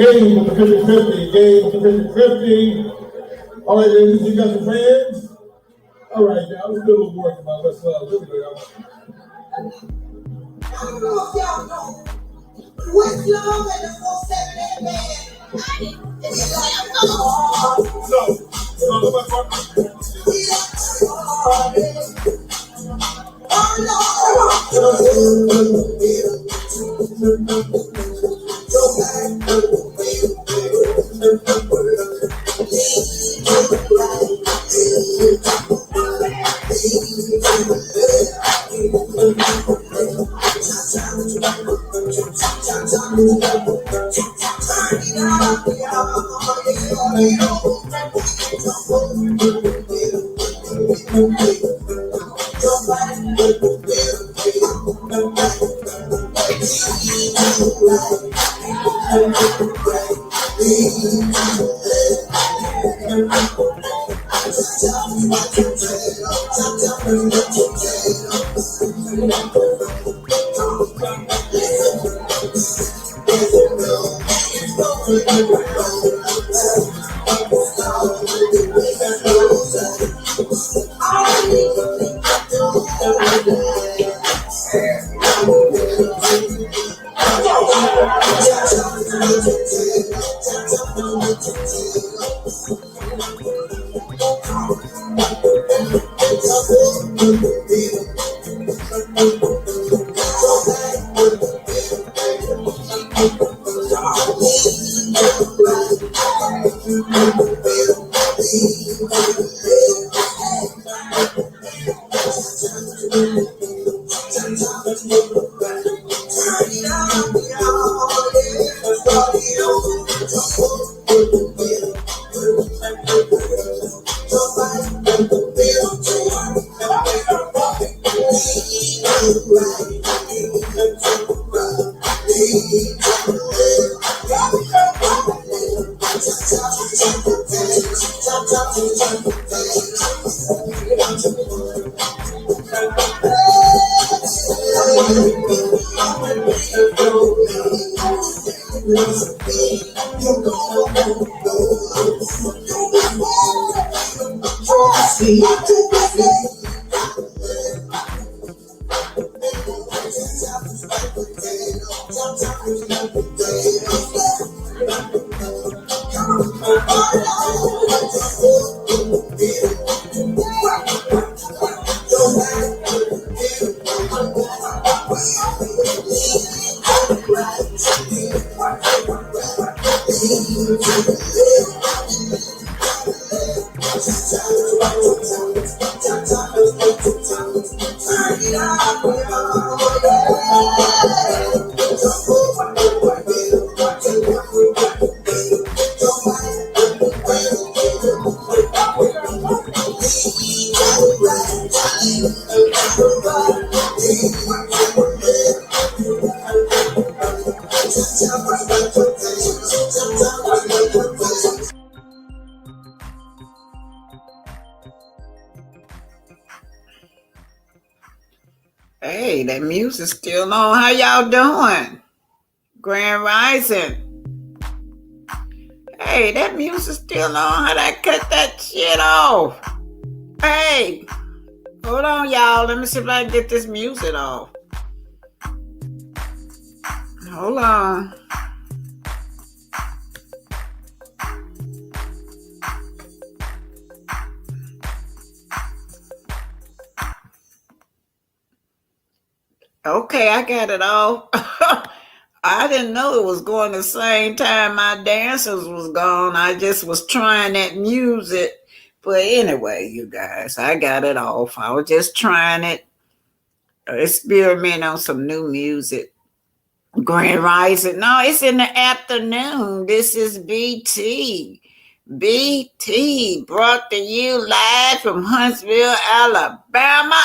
Game of the 50-50, game of the 50-50. All right, ladies, you got your fans? All right, now let's do a little work about let's here we go, y'all. I don't know if y'all know what's long and the 478 man. It's like, Hey, that music's still on. How y'all doing? Grand Rising. Hey, that music's still on. How'd I cut that shit off? Hey, hold on, y'all. Let me see if I can get this music off. Hold on. Okay, I got it all. I didn't know it was going the same time my dancers was gone. I just was trying that music. But anyway, you guys, I got it off. I was just trying it, experiment on some new music. Grand Rising. No, it's in the afternoon. This is BT. BT brought to you live from Huntsville, Alabama.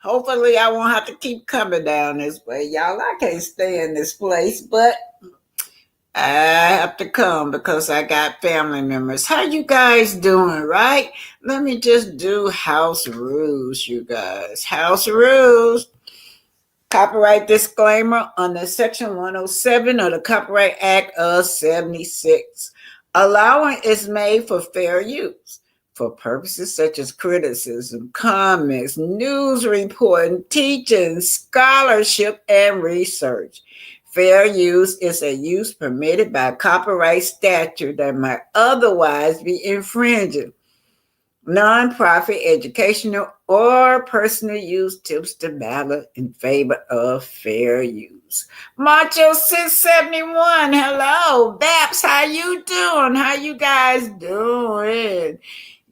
Hopefully, I won't have to keep coming down this way, y'all. I can't stay in this place, but I have to come because I got family members. How you guys doing, right? Let me just do house rules, you guys. House rules. Copyright disclaimer under Section 107 of the Copyright Act of 76. Allowance is made for fair use for purposes such as criticism, comments, news reporting, teaching, scholarship, and research. Fair use is a use permitted by copyright statute that might otherwise be infringing. Non-profit, educational, or personal use tips the ballot in favor of fair use. Macho 671, hello. Babs, how you doing? How you guys doing?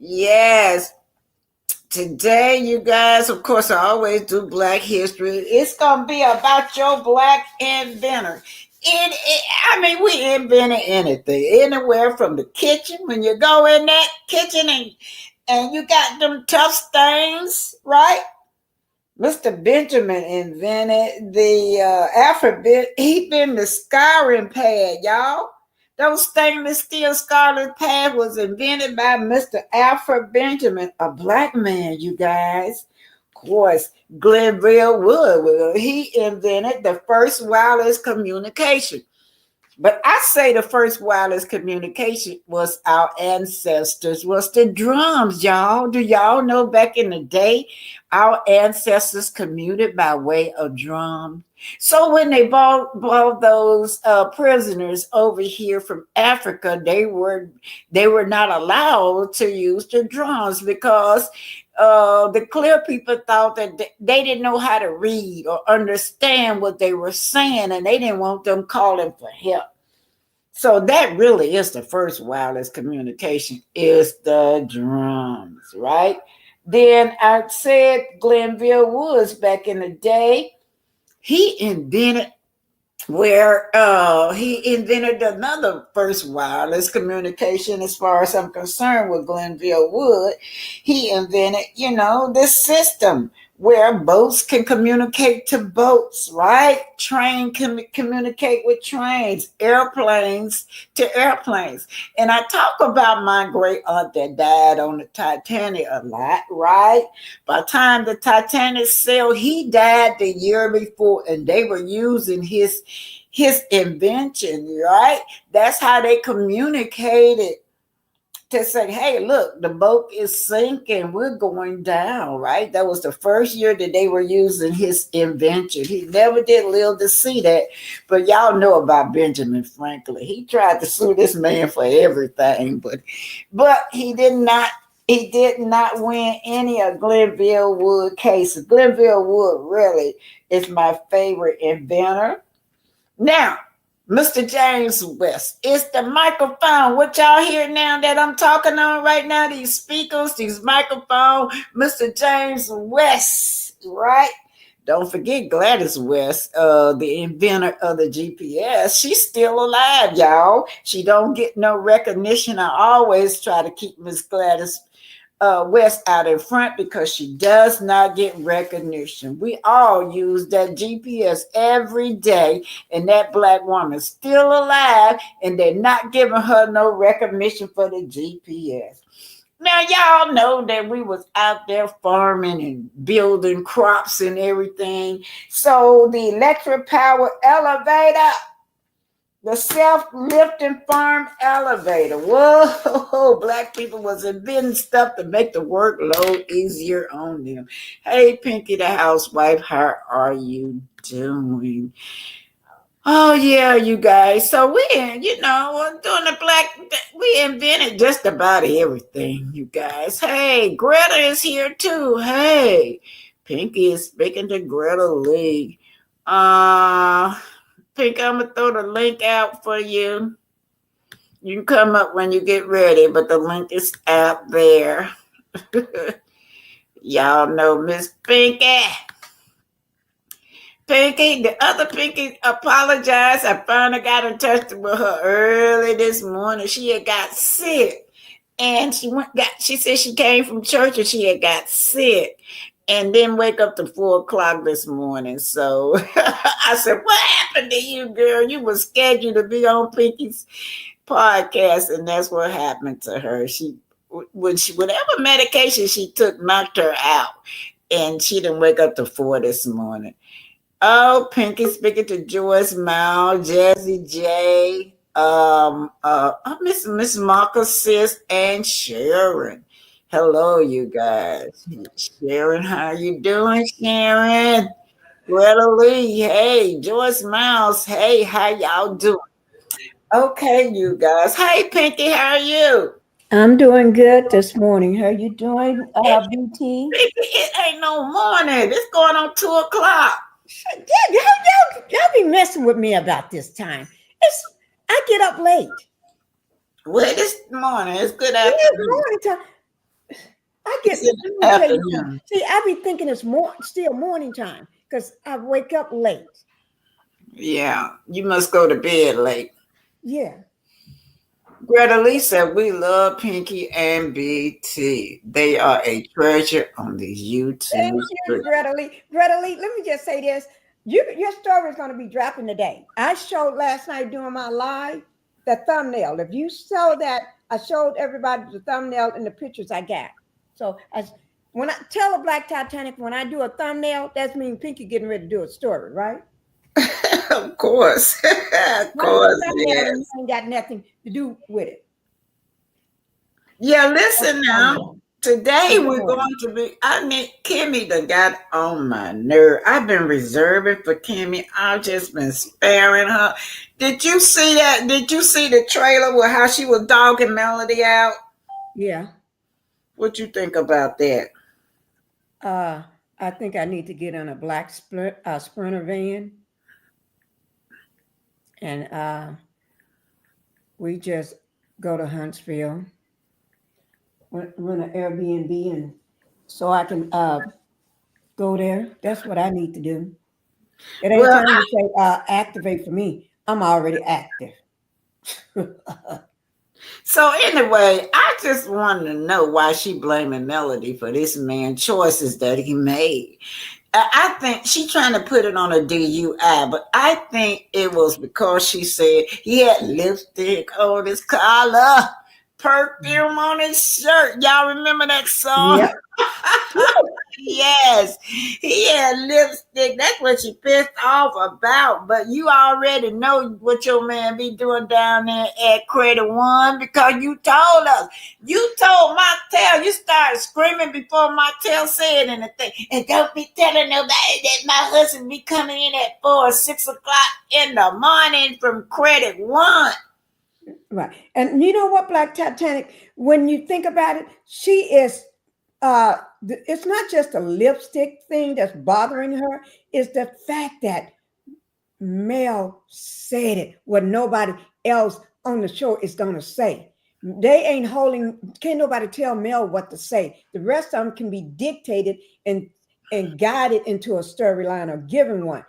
Yes. Today, you guys, of course, I always do Black History. It's going to be about your Black inventor. We invented anything. Anywhere from the kitchen, when you go in that kitchen and you got them tough stains, right? Mr. Benjamin invented the alphabet. He been the scouring pad, y'all. Those stainless steel scarlet pad was invented by Mr. Alfred Benjamin, a Black man, you guys. Of course, Glenville Wood, he invented the first wireless communication. But I say the first wireless communication was our ancestors, was the drums, y'all. Do y'all know back in the day, our ancestors commuted by way of drums? So when they brought those prisoners over here from Africa, they were not allowed to use the drums because the clear people thought that they didn't know how to read or understand what they were saying, and they didn't want them calling for help. So that really is the first wireless communication, is the drums, right? Then I said Glenville Woods back in the day, he invented another first wireless communication. As far as I'm concerned with Glenville Wood, he invented, this system where boats can communicate to boats, right? Train can communicate with trains, airplanes to airplanes. And I talk about my great aunt that died on the Titanic a lot, right? By the time the Titanic sailed, he died the year before, and they were using his invention, right? That's how they communicated to say, hey, look, the boat is sinking, we're going down, right? That was the first year that they were using his invention. He never did live to see that, but y'all know about Benjamin Franklin. He tried to sue this man for everything, but he did not win any of Glenville Wood cases. Glenville Wood really is my favorite inventor. Now, Mr. James West, it's the microphone. What y'all hear now that I'm talking on right now, these speakers, these microphones, Mr. James West, right? Don't forget Gladys West, the inventor of the GPS. She's still alive, y'all. She don't get no recognition. I always try to keep Miss Gladys West out in front because she does not get recognition. We all use that GPS every day, and that Black woman's still alive, and they're not giving her no recognition for the GPS. Now y'all know that we was out there farming and building crops and everything. So the electric power elevator, the self-lifting farm elevator. Whoa, black people was inventing stuff to make the workload easier on them. Hey, Pinky the housewife, how are you doing? Oh yeah, you guys. So doing the we invented just about everything, you guys. Hey, Greta is here too. Hey, Pinky is speaking to Greta Lee. Uh, Pink, I'm gonna throw the link out for you. You can come up when you get ready, but the link is out there. Y'all know Miss Pinky. Pinky, the other Pinky apologized. I finally got in touch with her early this morning. She had got sick. And she said she came from church and she had got sick and didn't wake up to 4 o'clock this morning. So I said, what happened to you, girl? You were scheduled to be on Pinky's podcast, and that's what happened to her. Whatever medication she took knocked her out, and she didn't wake up to 4 this morning. Oh, Pinky speaking to Joyce Mal, Jazzy J, Miss Marcus, sis, and Sharon. Hello, you guys. Sharon, how you doing, Sharon? Greta Lee, hey, Joyce Miles, hey, how y'all doing? Okay, you guys. Hey, Pinky, how are you? I'm doing good this morning. How you doing, BT? Pinky, it ain't no morning. It's going on 2 o'clock. Y'all be messing with me about this time. I get up late. Well, this morning, it's good It is afternoon. morning time. Let me tell you something. See, I be thinking it's still morning time because I wake up late. Yeah, you must go to bed late. Yeah. Greta Lee said, we love Pinky and BT. They are a treasure on these YouTube. Thank you, Greta Lee. Greta Lee, let me just say this. Your story is going to be dropping today. I showed last night during my live the thumbnail. If you saw that, I showed everybody the thumbnail and the pictures I got. So when I tell a Black Titanic, when I do a thumbnail, that means Pinky getting ready to do a story, right? Of course. Of course. Yes. Ain't got nothing to do with it. Yeah, listen now. Today we're going to be, Kimmy done got on my nerve. I've been reserving for Kimmy. I've just been sparing her. Did you see that? Did you see the trailer with how she was dogging Melody out? Yeah. What you think about that? I think I need to get in a black Sprinter van. And we just go to Huntsville, run an Airbnb, and so I can go there. That's what I need to do. It ain't time to say activate for me. I'm already active. So anyway, I just wanted to know why she blaming Melody for this man's choices that he made. I think she's trying to put it on a DUI, but I think it was because she said he had lipstick on his collar, perfume on his shirt. Y'all remember that song? Yep. Yes, he had lipstick. That's what she pissed off about. But you already know what your man be doing down there at Credit One because you told us. You told Martel. You started screaming before Martel said anything. And don't be telling nobody that my husband be coming in at 4 or 6 o'clock in the morning from Credit One. Right. And you know what, Black Titanic, when you think about it, she is it's not just a lipstick thing that's bothering her. It's the fact that Mel said it what nobody else on the show is going to say. They ain't can't nobody tell Mel what to say. The rest of them can be dictated and guided into a storyline or given one.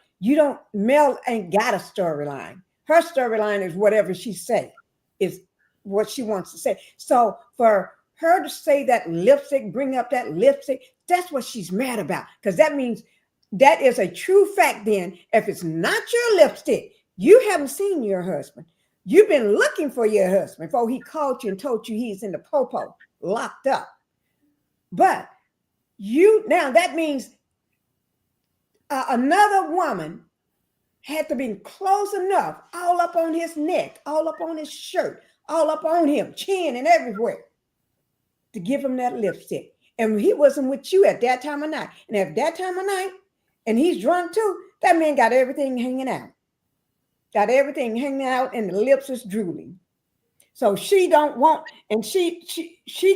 Mel ain't got a storyline. Her storyline is whatever she say is what she wants to say. So for her to say that lipstick, bring up that lipstick, that's what she's mad about. Because that means that is a true fact then. If it's not your lipstick, you haven't seen your husband. You've been looking for your husband before he called you and told you he's in the popo locked up. But now that means another woman had to be close enough, all up on his neck, all up on his shirt, all up on him, chin and everywhere, to give him that lipstick. And he wasn't with you at that time of night. And at that time of night, and he's drunk too, that man got everything hanging out. Got everything hanging out, and the lips is drooling. So she don't want, and she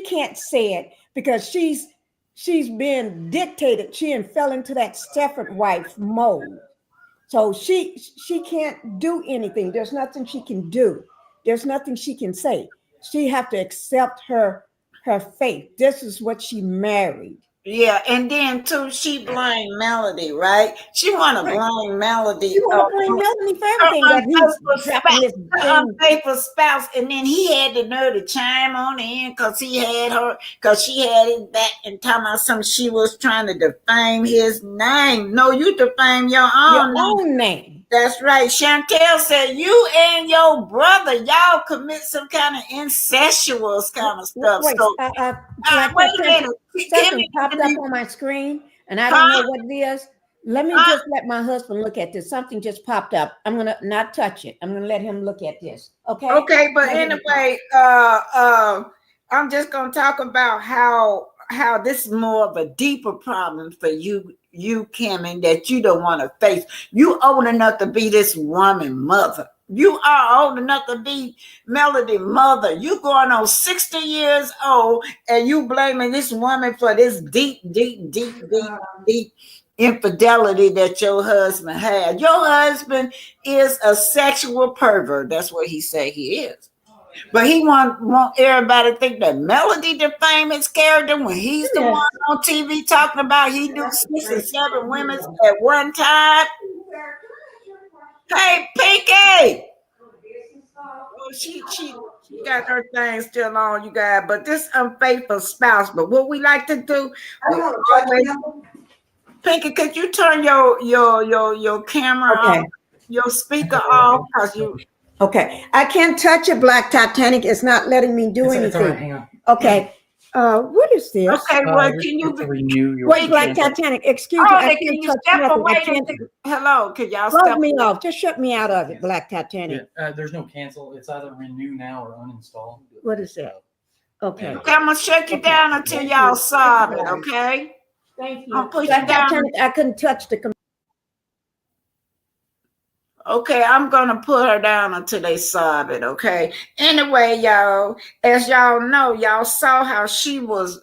can't say it because she's been dictated. She fell into that Stepford wife mode. So she can't do anything. There's nothing she can do. There's nothing she can say. She have to accept her fate. This is what she married. Yeah, and then too, she blamed Melody, right? She want to blame Melody. You want to blame Melody for everything that he's dropping his unfaithful spouse, and then he had the nerve to chime on in because he had her, because she had his back and talking about something. She was trying to defame his name. No, you defame your own name. That's right. Chantill said you and your brother, y'all commit some kind of incestuous kind of stuff. Wait, so, wait a minute. Something popped up on my screen, and I don't know what it is. Let me just let my husband look at this. Something just popped up. I'm gonna not touch it. I'm gonna let him look at this. Okay. Okay, but anyway, I'm just gonna talk about how this is more of a deeper problem for you, Kim, and that you don't want to face. You old enough to be this woman mother. You are old enough to be Melody mother. You going on 60 years old and you blaming this woman for this deep infidelity that your husband had. Your husband is a sexual pervert. That's what he said he is. But he want everybody to think that Melody defamed his character when he's the one on TV talking about he do 6 or 7 women at one time. Hey, Pinky! Well, she got her thing still on, you guys. But this unfaithful spouse. But what we like to do, Pinky, could you turn your camera off, your speaker off, because you. Okay, I can't touch it. Black Titanic is not letting me do anything. It's all right, hang on. Okay. What is this? Okay, well, can you renew your wait, Black Titanic? Excuse me. I can can't you touch step nothing. away? Hello, could y'all Log step me off? Just shut me out of it, Black Titanic. Yeah, there's no cancel. It's either renew now or uninstall. What is that? Okay. Okay, I'm gonna shut you down until y'all solve it. Okay. Thank you. I'll push Black you down. Titanic, I couldn't touch the computer. Okay, I'm gonna put her down until they solve it. Okay. Anyway, y'all, as y'all know, y'all saw how she was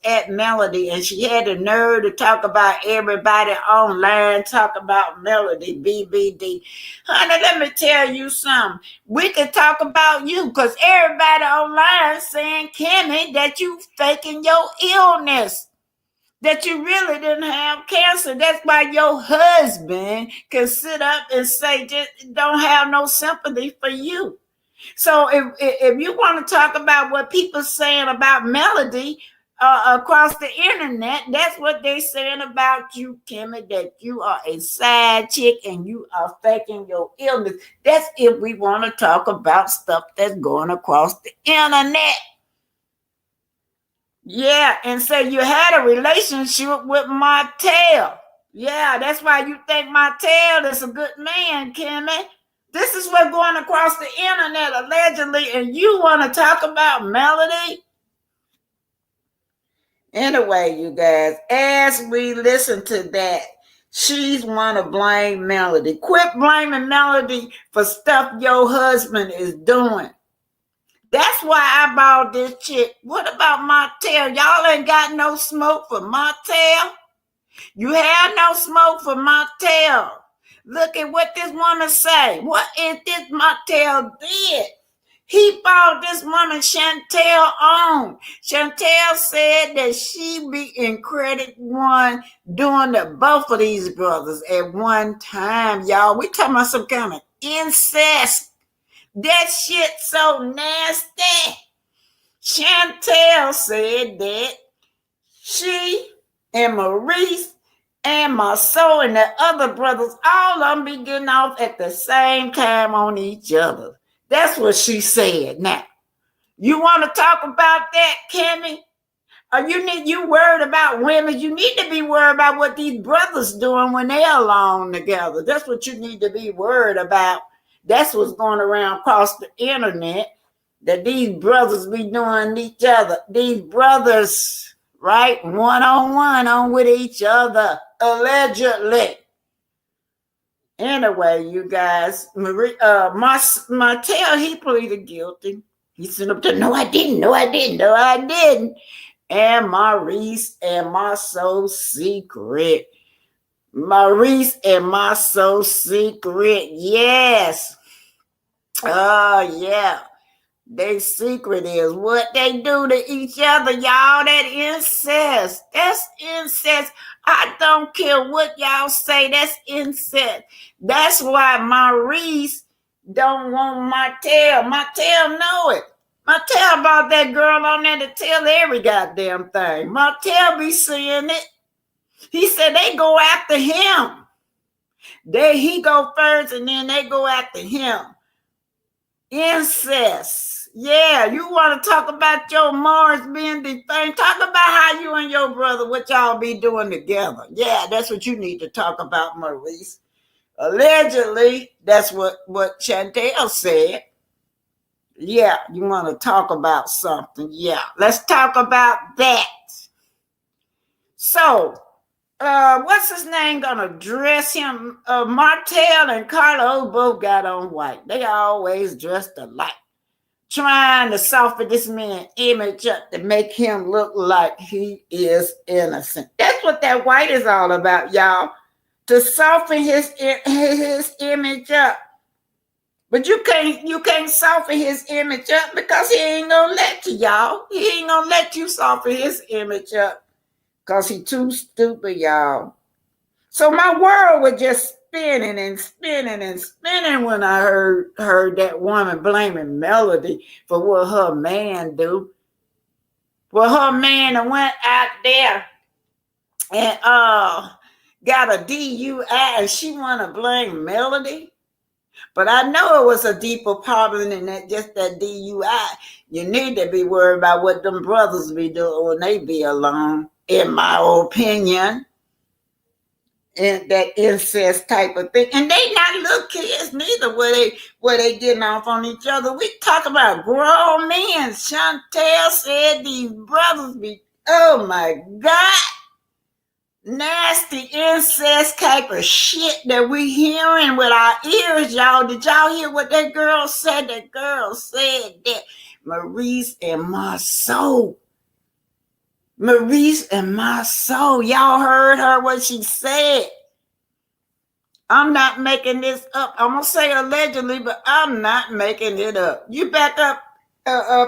at Melody, and she had the nerve to talk about everybody online, talk about Melody, BBD. Honey, let me tell you something. We could talk about you because everybody online saying, Kimmy, that you faking your illness. That you really didn't have cancer. That's why your husband can sit up and say, just don't have no sympathy for you. So if you want to talk about what people saying about Melody across the internet, that's what they're saying about you, Kimmy, that you are a side chick and you are faking your illness. That's if we want to talk about stuff that's going across the internet. Yeah, and say you had a relationship with Martel. Yeah, that's why you think Martel is a good man, Kimmy. This is what's going across the internet, allegedly, and you want to talk about Melody? Anyway, you guys, as we listen to that, she's want to blame Melody. Quit blaming Melody for stuff your husband is doing. That's why I bought this chick. What about Martel? Y'all ain't got no smoke for Martel. You have no smoke for Martel. Look at what this woman say. What is this Martel did? He bought this woman Chantill on. Chantill said that she be in credit one doing the both of these brothers at one time, y'all. We talking about some kind of incest. That shit so nasty. Chantill said that she and Maurice and Marceau and the other brothers, all of them be getting off at the same time on each other. That's what she said. Now, You want to talk about that, Kimmy? Or you worried about women? You need to be worried about what these brothers doing when they alone together. That's what you need to be worried about. That's what's going around across the internet. That these brothers be doing each other. These brothers, right, one on with each other, allegedly. Anyway, you guys, Martel, he pleaded guilty. He said up there, no, I didn't, no, I didn't, no, I didn't. And Maurice and my soul secret. Maurice and my soul secret. Yes. Oh, yeah. Their secret is what they do to each other, y'all. That incest. That's incest. I don't care what y'all say. That's incest. That's why Maurice don't want Martel. Martel know it. Martel brought that girl on there to tell every goddamn thing. Martel be seeing it. He said they go after him. He go first and then they go after him. Incest. Yeah, you want to talk about your Mars being defamed? Talk about how you and your brother, what y'all be doing together. Yeah, that's what you need to talk about, Maurice. Allegedly, that's what Chantill said. Yeah, you want to talk about something. Yeah, let's talk about that. So, what's his name gonna dress him? Martel and Carlo both got on white. They always dressed alike, trying to soften this man's image up to make him look like he is innocent. That's what that white is all about, y'all. To soften his image up. But you can't soften his image up because he ain't gonna let you, y'all. He ain't gonna let you soften his image up because he too stupid, y'all. So my world was just spinning and spinning and spinning when I heard that woman blaming Melody for what her man do. Well, her man went out there and got a DUI and she wanna blame Melody. But I know it was a deeper problem than that, just that DUI. You need to be worried about what them brothers be doing when they be alone, in my opinion. And that incest type of thing. And they not little kids neither, where they getting off on each other. We talk about grown men. Chantill said these brothers be, oh my God, nasty incest type of shit that we hearing with our ears, y'all. Did y'all hear what that girl said? That girl said that Maurice and my soul. Maurice and my soul. Y'all heard her, what she said. I'm not making this up. I'm going to say allegedly, but I'm not making it up. You back up,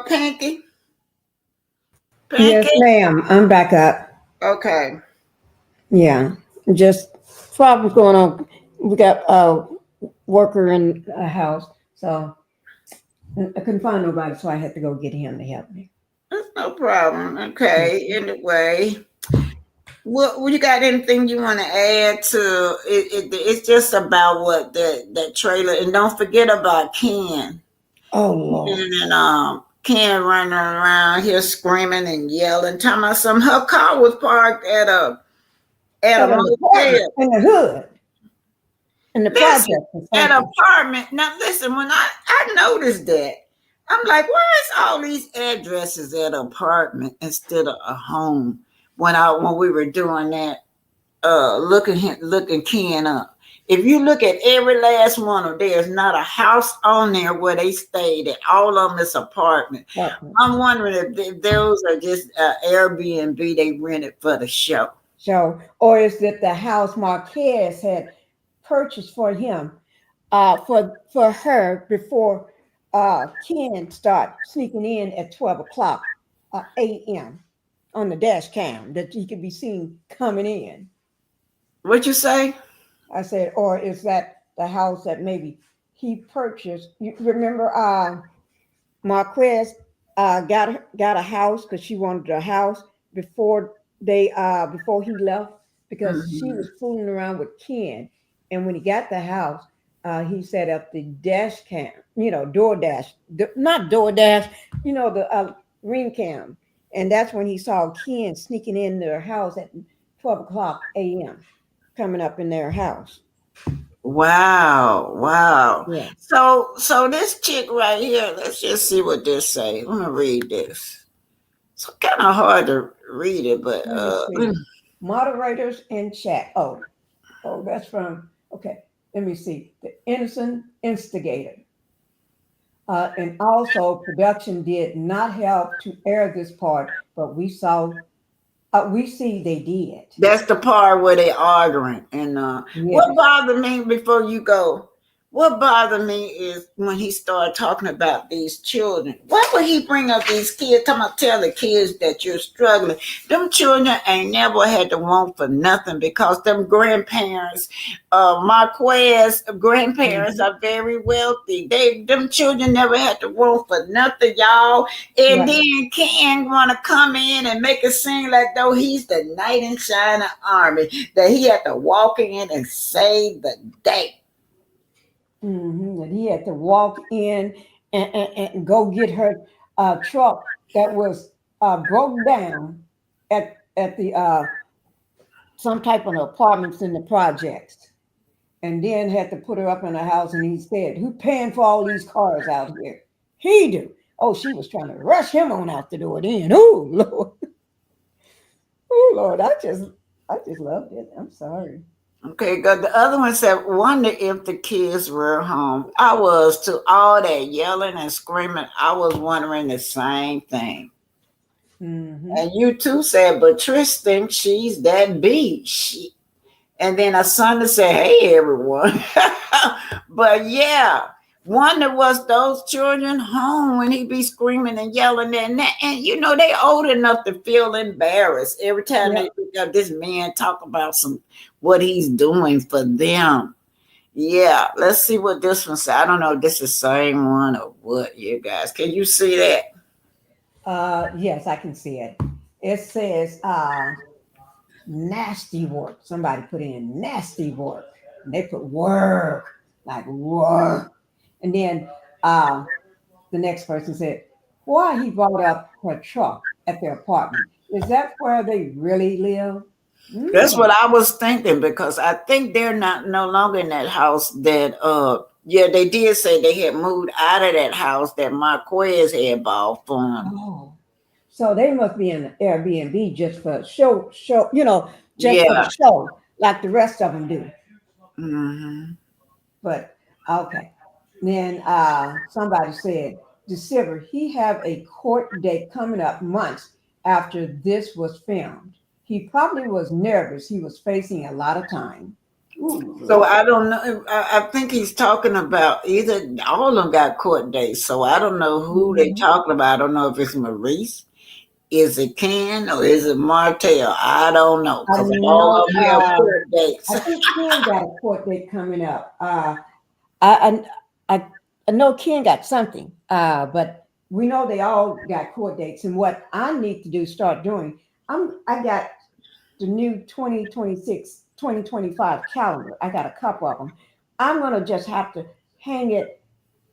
Pinky? Yes, Pinky? ma'am. I'm back up. Okay. Yeah. Just problems going on. We got a worker in a house, so I couldn't find nobody, so I had to go get him to help me. That's no problem. Okay. Anyway. What you got anything you want to add to it? It's just about what that trailer, and don't forget about Ken. Oh Lord. And Ken running around here screaming and yelling, talking about something. Her car was parked at a At an apartment motel. in the hood. In the Listen, project. at apartment. Now listen, when I noticed that, I'm like, where is all these addresses at apartment instead of a home? When we were doing that, looking Ken up. If you look at every last one of there's not a house on there where they stayed at. All of them is apartment. I'm wondering if those are just Airbnb they rented for the show. So, or is it the house Marquez had purchased for him, for her before Ken start sneaking in at 12 o'clock a.m. on the dash cam that he could be seen coming in. What you say? I said, or is that the house that maybe he purchased? You remember Marquez got a house because she wanted a house before before he left because she was fooling around with Ken. And when he got the house, He sat at the dash cam, DoorDash, not DoorDash, the ring cam. And that's when he saw Ken sneaking in their house at 12 o'clock a.m., coming up in their house. Wow, wow. Yeah. So this chick right here, let's just see what this say. Let me read this. It's kind of hard to read it, but Let me see. Moderators in chat. Oh, that's from, okay. Let me see. The innocent instigator. And also, production did not help to air this part, but we see they did. that's the part where they arguing. And what Yes. bothered me before you go, what bothered me is when he started talking about these children. Why would he bring up these kids? Come on, tell the kids that you're struggling. Them children ain't never had to want for nothing because them grandparents, Marquez grandparents Mhm. are very wealthy. Them children never had to want for nothing, y'all. And Right. then Ken want to come in and make it seem like though he's the knight in shining army, that he had to walk in and save the day. That he had to walk in and go get her truck that was broke down at the some type of apartments in the projects, and then had to put her up in a house. And he said, "Who paying for all these cars out here?" He do. Oh, she was trying to rush him on out the door. Then, oh Lord, oh Lord, I just loved it. I'm sorry. Okay, because the other one said, wonder if the kids were home. I was to all that yelling and screaming. I was wondering the same thing. Mm-hmm. And you too said, but Trish thinks she's that big. And then a son to say, hey, everyone. But yeah, wonder was those children home when he be screaming and yelling and that. And they old enough to feel embarrassed every time Yep. they look at this man talk about what he's doing for them. Yeah, let's see what this one says. I don't know if this is the same one or what, you guys. Can you see that? Yes, I can see it. It says nasty work. Somebody put in nasty work. And they put work, like work. And then the next person said, why he brought up her truck at their apartment. Is that where they really live? That's Mm. what I was thinking because I think they're not no longer in that house that yeah, they did say they had moved out of that house that Marquez had bought for them. Oh, so they must be in the Airbnb just for show, just for the Yeah. show, like the rest of them do. Hmm. But okay. Then somebody said, December, he have a court date coming up months after this was filmed. He probably was nervous. He was facing a lot of time. Ooh, So Lord. I don't know. I think he's talking about either all of them got court dates. So I don't know who they Mhm. talking about. I don't know if it's Maurice, is it Ken, or is it Martel? I don't know I because all know. of them have court dates. I think Ken got a court date coming up. I, I I know Ken got something, but we know they all got court dates. And what I need to do, start doing, I got the new 2026, 2025 calendar. I got a couple of them. I'm gonna just have to hang it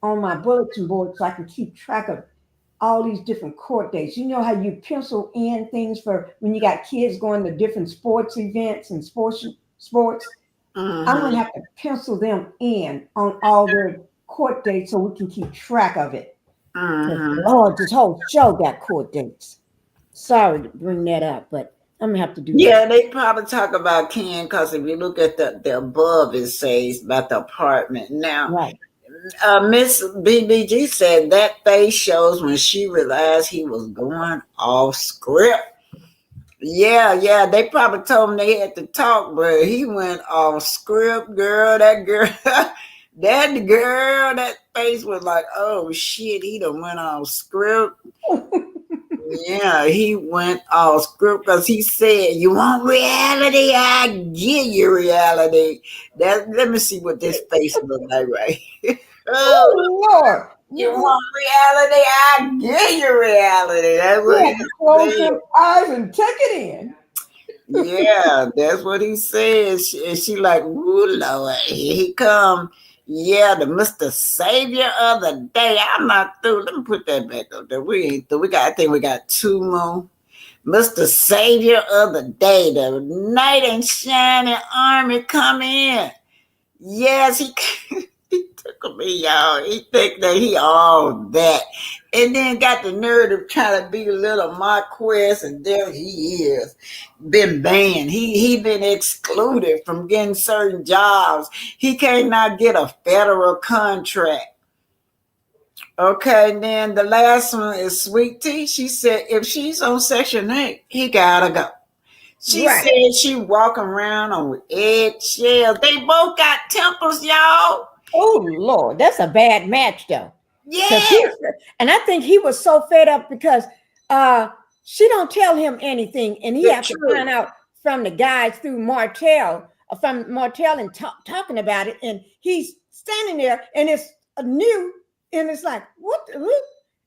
on my bulletin board so I can keep track of all these different court dates. You know how you pencil in things for when you got kids going to different sports events and sports. I'm Hmm. gonna have to pencil them in on all their court dates so we can keep track of it. Because Hmm. Lord, this whole show got court dates. Sorry to bring that up, but I'm gonna have to do that. Yeah, they probably talk about Ken because if you look at the above, it says about the apartment. Now, Right. Miss BBG said that face shows when she realized he was going off script. Yeah, yeah, they probably told him they had to talk, but he went off script, girl. That girl, that face was like, oh shit, he done went off script. Yeah, he went off script because he said, "You want reality? I give you reality." Let me see what this face look like, right? Oh, Oh Lord, you want reality? I give you reality. That's you what had he to close said. them eyes and take it in. Yeah, that's what he says. And she like, "Ooh, Lord, here he come." Yeah, the Mr. Savior of the day. I'm not through. Let me put that back up there. We ain't through. I think we got two more. Mr. Savior of the day. The knight and shining army come in. Yes, he he took me, y'all. He think that he all that. And then got the nerve to try to be a little Marquez, and there he is. Been banned. He been excluded from getting certain jobs. He cannot get a federal contract. Okay, then the last one is Sweet Tea. She said if she's on Section 8, he gotta go. She Right. said she walking around on eggshells. They both got tempers, y'all. Oh Lord, that's a bad match though. Because Yeah, and I think he was so fed up because she don't tell him anything, and he the have to truth. find out from the guys through Martel, from Martel, and talking about it, and he's standing there, and it's new, and it's like what?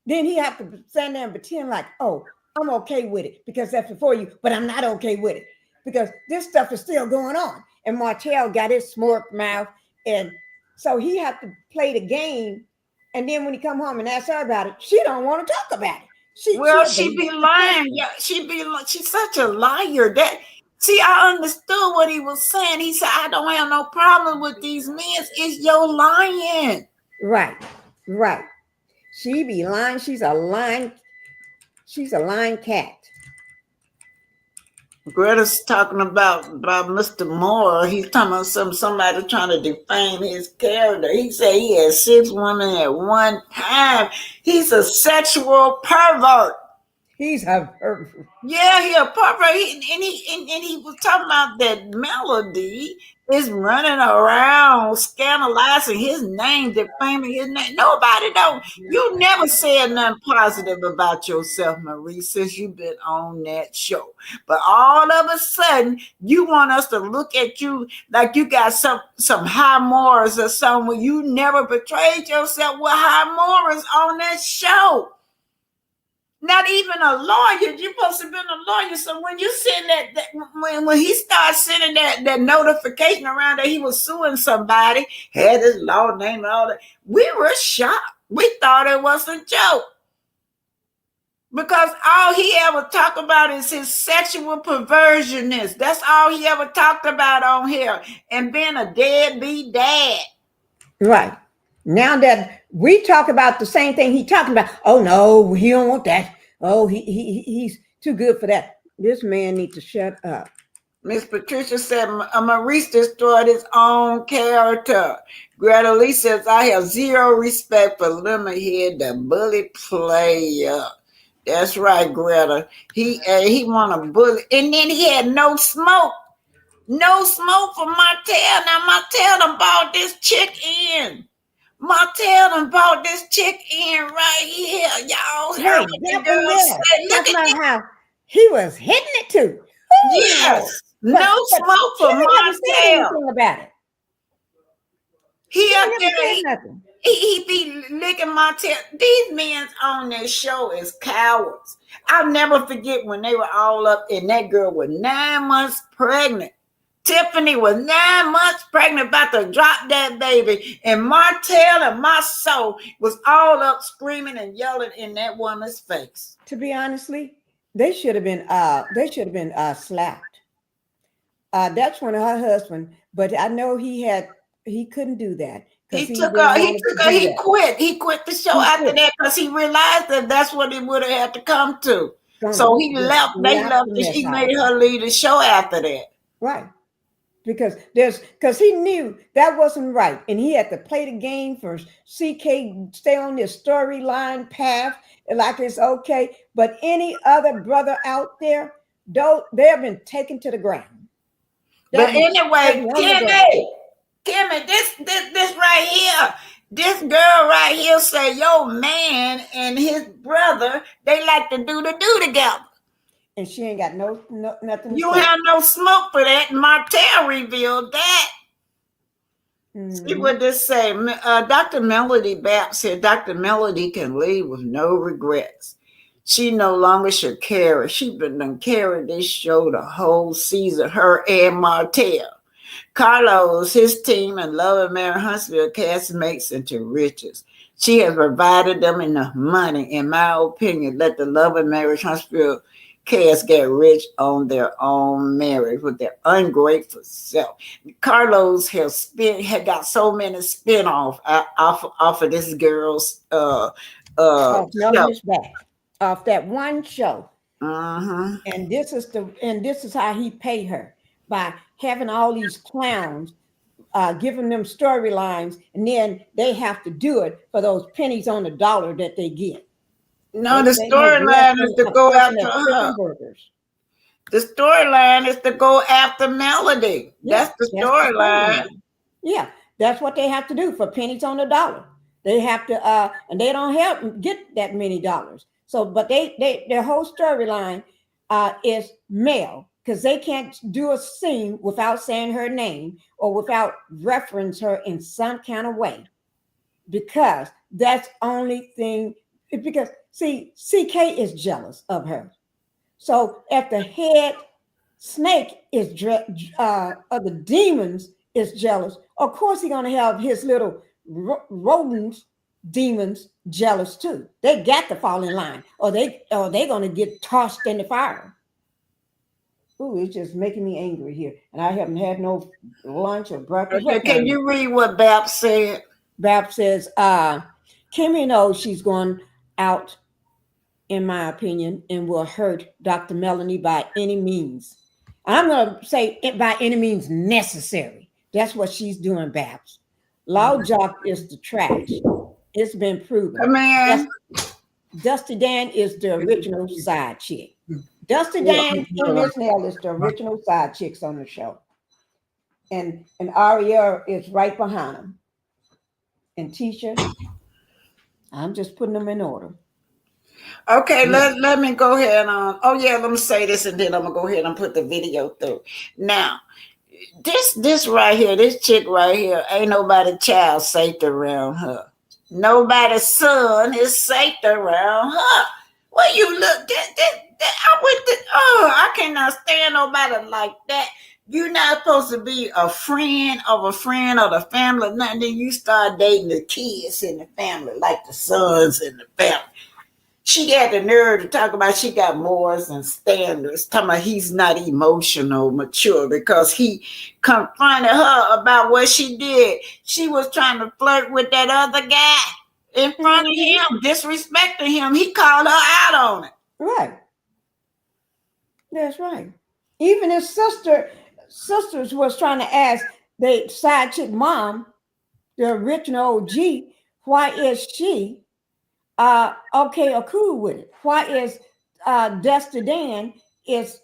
Then he have to stand there and pretend like, oh, I'm okay with it because that's before you, but I'm not okay with it because this stuff is still going on, and Martel got his smirk mouth, and so he have to play the game. And then when he come home and ask her about it, she don't want to talk about it. Well, She'll she be be lying. Yeah, she's such a liar. That see, I understood what he was saying. He said, I don't have no problem with these men. It's your lying. right, right. She be lying. She's a lying. She's a lying cat. Greta's talking about Mr. Moore. He's talking about somebody trying to defame his character. He said he had 6 women at one time. He's a sexual pervert. He's a Yeah, he a pervert. He was talking about that Melody is running around scandalizing his name, defaming his name. Nobody don't. You never said nothing positive about yourself, Maurice, since you've been on that show. But all of a sudden, you want us to look at you like you got some high morals or something when you never portrayed yourself with high morals on that show. Not even a lawyer. You're supposed to have been a lawyer. So when you send that when he started sending that notification around that he was suing somebody, had his law name and all that, we were shocked. We thought it was a joke. Because all he ever talked about is his sexual perversionness. That's all he ever talked about on here. And being a deadbeat dad. right. Now that we talk about the same thing he talking about, oh no, he don't want that. Oh, he's too good for that. This man needs to shut up. Miss Patricia said Maurice destroyed his own character. Greta Lee says, I have zero respect for Lemonhead, the bully player. That's right, Greta. He want to bully. And then he had no smoke. No smoke for Martel. Now Martel done bought this chick in. Martel done bought this chick in right here. Y'all heard Right, what the that one girl there. said. Look Talking at about how he was hitting it too. yes. But No smoke she for never said Martel. anything about it. He She up never there, said nothing. he be licking Martel. These men on this show is cowards. I'll never forget when they were all up and that girl was 9 months pregnant. Tiffany was 9 months pregnant, about to drop that baby. And Martel and my soul was all up screaming and yelling in that woman's face. To be honestly, they should have been slapped. That's one of her husband, but I know he couldn't do that because He he took didn't her, want to do he that. quit. He quit the show He after quit. that because he realized that that's what it would have had to come to. So he Just left, they slap left, the mess he out of made her. her leave the show after that. Right. Because he knew that wasn't right, and he had to play the game for CK, stay on this storyline path like it's okay. But any other brother out there, don't they have been taken to the ground. But They'll be anyway, on the ground. Kimmy, this right here, this girl right here say your man and his brother, they like to do together. And she ain't got nothing to You say. have no smoke for that. Martel revealed that. See what this say. Dr. Melody Bapp said Dr. Melody can leave with no regrets. She no longer should carry. She been done carried this show the whole season, her and Martel. Carlos, his team, and Love and Mary Huntsville cast mates into riches. She has provided them enough money, in my opinion. Let the Love and Mary Huntsville cast get rich on their own merit with their ungrateful self. Carlos had got so many off of this girl's Off show. Melanie's back, off that one show. Uh-huh. And this is how he paid her, by having all these clowns, giving them storylines, and then they have to do it for those pennies on the dollar that they get. No, the They make less storyline is than to a go person after that's her. flipping burgers. The storyline is to go after Melody. Yeah, That's the that's the storyline. storyline. Yeah, that's what they have to do for pennies on the dollar. They have to, and they don't help get that many dollars. So, but their whole storyline is male, because they can't do a scene without saying her name or without reference her in some kind of way, because that's only thing. Because see, CK is jealous of her. So if the head snake is of the demons is jealous, of course he's gonna have his little rodents, demons jealous too. They got to fall in line, or they gonna get tossed in the fire. Ooh, it's just making me angry here, and I haven't had no lunch or breakfast. Okay, What can time? you read what Bab said? Bab says, Kimmy knows she's going out, in my opinion, and will hurt Dr. Melanie by any means. I'm going to say it by any means necessary. That's what she's doing, Babs. Loud Jock is the trash. It's been proven. Come in. Dusty Dan is the original side chick. Dusty Dan and Miss Nell is the original side chicks on the show. And Aria is right behind them. And Tisha, I'm just putting them in order. Okay, let me go ahead on. Oh yeah, let me say this and then I'm gonna go ahead and put the video through. Now, this right here, this chick right here, ain't nobody child safe around her. Nobody's son is safe around her. Well, you look that I went to, oh, I cannot stand nobody like that. You're not supposed to be a friend of the family, nothing. Then you start dating the kids in the family, like the sons in the family. She had the nerve to talk about she got morals and standards, talking about he's not emotional mature because he confronted her about what she did. She was trying to flirt with that other guy in front of him, disrespecting him. He called her out on it. Right. That's right. Even his sisters was trying to ask the side chick mom, the original OG, why is she okay or cool with it? Why is Dusty Dan is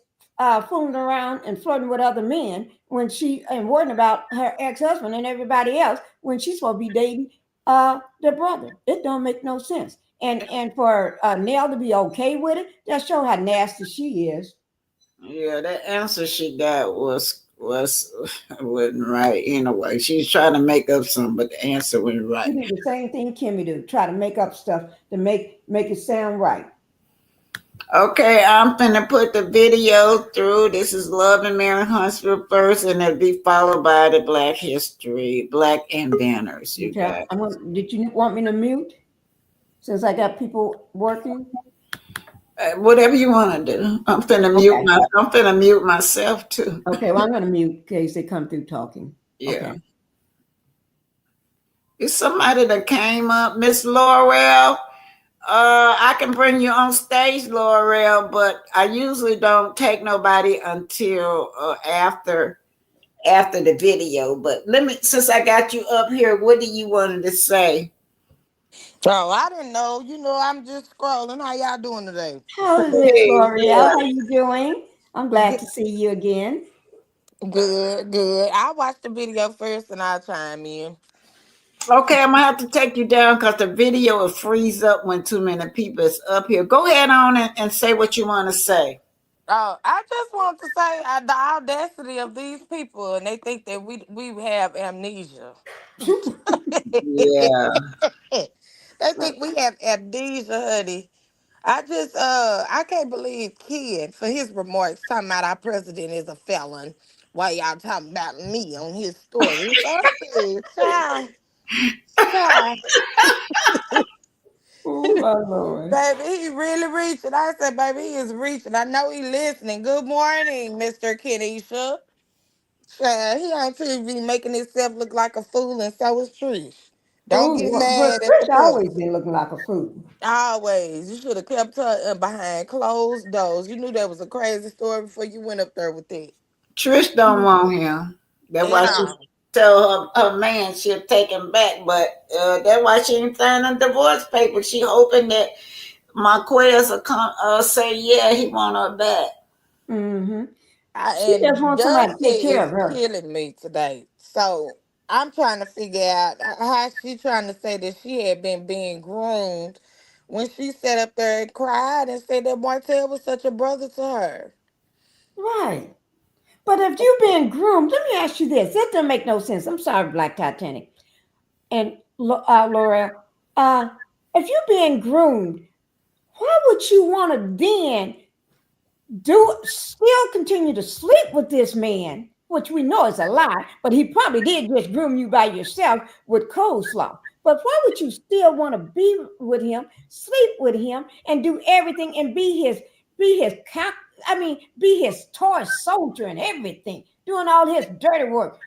fooling around and flirting with other men when she and worrying about her ex-husband and everybody else when she's supposed to be dating the brother? It don't make no sense. And for Nell to be okay with it, that show how nasty she is. Yeah, that answer she got was wasn't right anyway. She's trying to make up something, but the answer wasn't She right. do the same thing Kimmy do, try to make up stuff to make it sound right. Okay, I'm finna put the video through. This is Love and Mary Huntsville first, and it'll be followed by the Black History, Black Inventors, you Okay, guys. did you want me to mute since I got people working? Whatever you want to do. Okay. I'm finna mute myself too. Okay, well, I'm going to mute in case they come through talking. Yeah. Okay. It's somebody that came up, Miss Laurel. I can bring you on stage, Laurel, but I usually don't take nobody until after the video. But let me, since I got you up here, what do you wanted to say? Oh, I didn't know. I'm just scrolling. How y'all doing today? Hello, Miss Hey, L'Oreal. How you doing? I'm glad to see you again. Good, good. I watched the video first and I'll chime in. okay, I'm gonna have to take you down because the video will freeze up when too many people is up here. Go ahead on and say what you want to say. Oh, I just want to say the audacity of these people, and they think that we have amnesia. Yeah. They think we have amnesia, honey. I can't believe Ken for his remarks talking about our president is a felon Why y'all talking about me on his story? So I said, child, Oh my Lord. baby, he really reaching. I said, baby, he is reaching. I know he listening. Good morning, Mr. Kenisha. Child, he on TV making himself look like a fool, and so is Trish. Don't get Oh, but mad at the Chris always person. been looking like a fool. Always. You should have kept her behind closed doors. You knew that was a crazy story before you went up there with it. Trish don't want him. That's At why she all. tell her man she'll take him back. But that's why she ain't signing a divorce paper. She hoping that Marquez will come say yeah he want her back. Mm-hmm. She just And wants somebody to Dusty take care is of her. killing me today. So I'm trying to figure out how she trying to say that she had been being groomed when she sat up there and cried and said that Martel was such a brother to her. Right. But if you've been groomed, let me ask you this. That doesn't make no sense. I'm sorry, Black Titanic. And Laura, uh, if you're being groomed, why would you want to then do still continue to sleep with this man, which we know is a lie, but he probably did just groom you by yourself with coleslaw. But why would you still want to be with him, sleep with him, and do everything and be his toy soldier and everything, doing all his dirty work?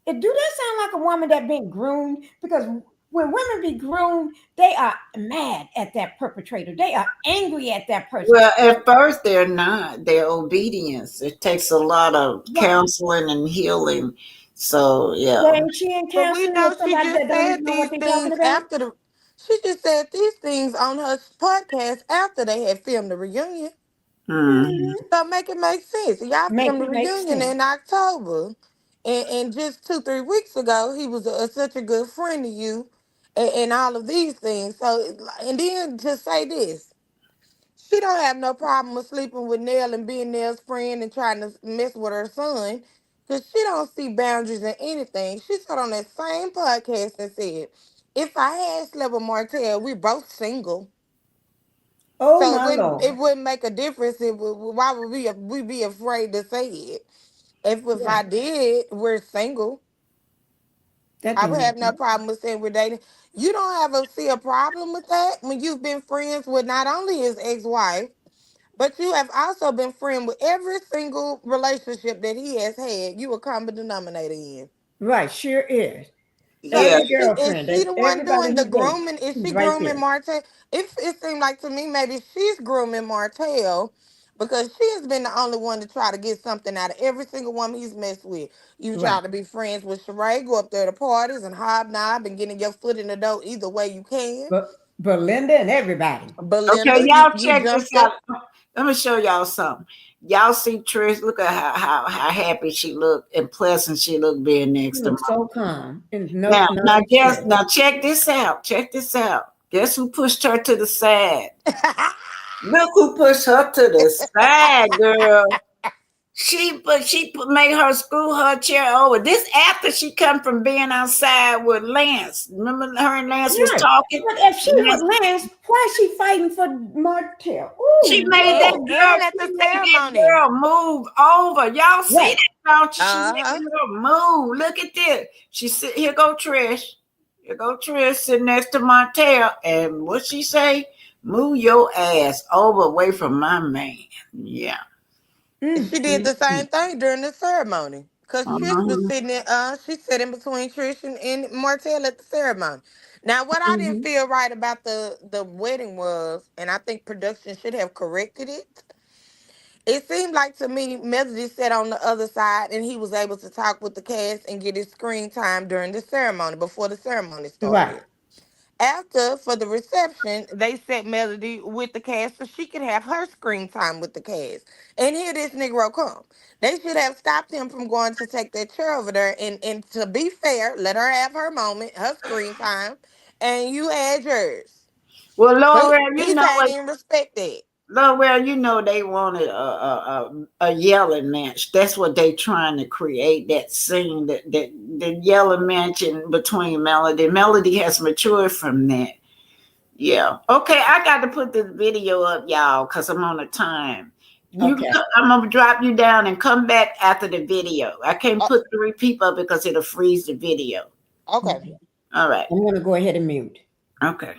Do that sound like a woman that been groomed? Because when women be groomed, they are mad at that perpetrator. They are angry at that person. Well, at first they're not. They're obedience. It takes a lot of Right. counseling and healing. So yeah. But ain't she in But we counseling know with she somebody just that don't said even know these what they're talking things about? after the. She just said these things on her podcast after they had filmed the reunion. Hmm. Mm-hmm. So make it make sense. Y'all Make filmed the it make reunion sense. in October, and just 2 3 weeks ago, he was such a good friend to you, and all of these things. So, and then to say this, she don't have no problem with sleeping with Nell and being Nell's friend and trying to mess with her son, because she don't see boundaries in anything. She said on that same podcast and said, "If I had slept with Martell, we both single." Oh So it my wouldn't Lord. it wouldn't make a difference. Why would we be afraid to say it? If Yeah, I did, we're single. that I don't would make have no sense. problem with saying we're dating. You don't have a see a problem with that when you've been friends with not only his ex-wife, but you have also been friend with every single relationship that he has had. You a common denominator in. Right, sure is. So Yeah. Every is girlfriend, she the one everybody doing the he dates, grooming? Is he's she right grooming there. Martell? It seemed like to me maybe she's grooming Martell because she has been the only one to try to get something out of every single woman he's messed with. You Right. try to be friends with Sheree, go up there to parties and hobnob and getting your foot in the door either way you can. But Belinda and everybody. Okay, Belinda, y'all you check this jumped out. up. Let me show y'all something. Y'all see Trish? Look at how happy she looked and pleasant she looked being She next to looks Mom. so calm and Now, no stress. check this out. Check this out. Guess who pushed her to the side? Look who pushed her to the side, girl. Made her screw her chair over. This after she come from being outside with Lance. Remember her and Lance was Right. talking. But if she And was Lance, why is she fighting for Martell? She Ooh, made that and Lord. girl. and at She the made that ceremony. girl move over. Y'all see Right. that, don't you? She made Uh-huh. that girl move. Look at this. She sit here. Go Trish. Here go Trish sitting next to Martell, and what she say? Move your ass over away from my man. Yeah. She did the Mm. same thing during the ceremony. Cause Trish was Uh-huh. sitting in she sat in between Trish and Martell at the ceremony. Now what I didn't Hmm. feel right about the wedding was, and I think production should have corrected it. It seemed like to me Melody sat on the other side and he was able to talk with the cast and get his screen time during the ceremony before the ceremony Right. started. After, for the reception, they set Melody with the cast so she could have her screen time with the cast. And here this Negro come. They should have stopped him from going to take that chair over there. And to be fair, let her have her moment, her screen time, and you had yours. Well, But Laura, you he know can't what? even respect that. Laura, you know they wanted a yelling match. That's what they trying to create. That scene, that the yelling match in between Melody. Melody has matured from that. Yeah. Okay, I got to put this video up, y'all, because I'm on a time. Okay. I'm gonna drop you down and come back after the video. I can't Oh, put 3 people because it'll freeze the video. okay. Okay. All right. I'm going to go ahead and mute. Okay.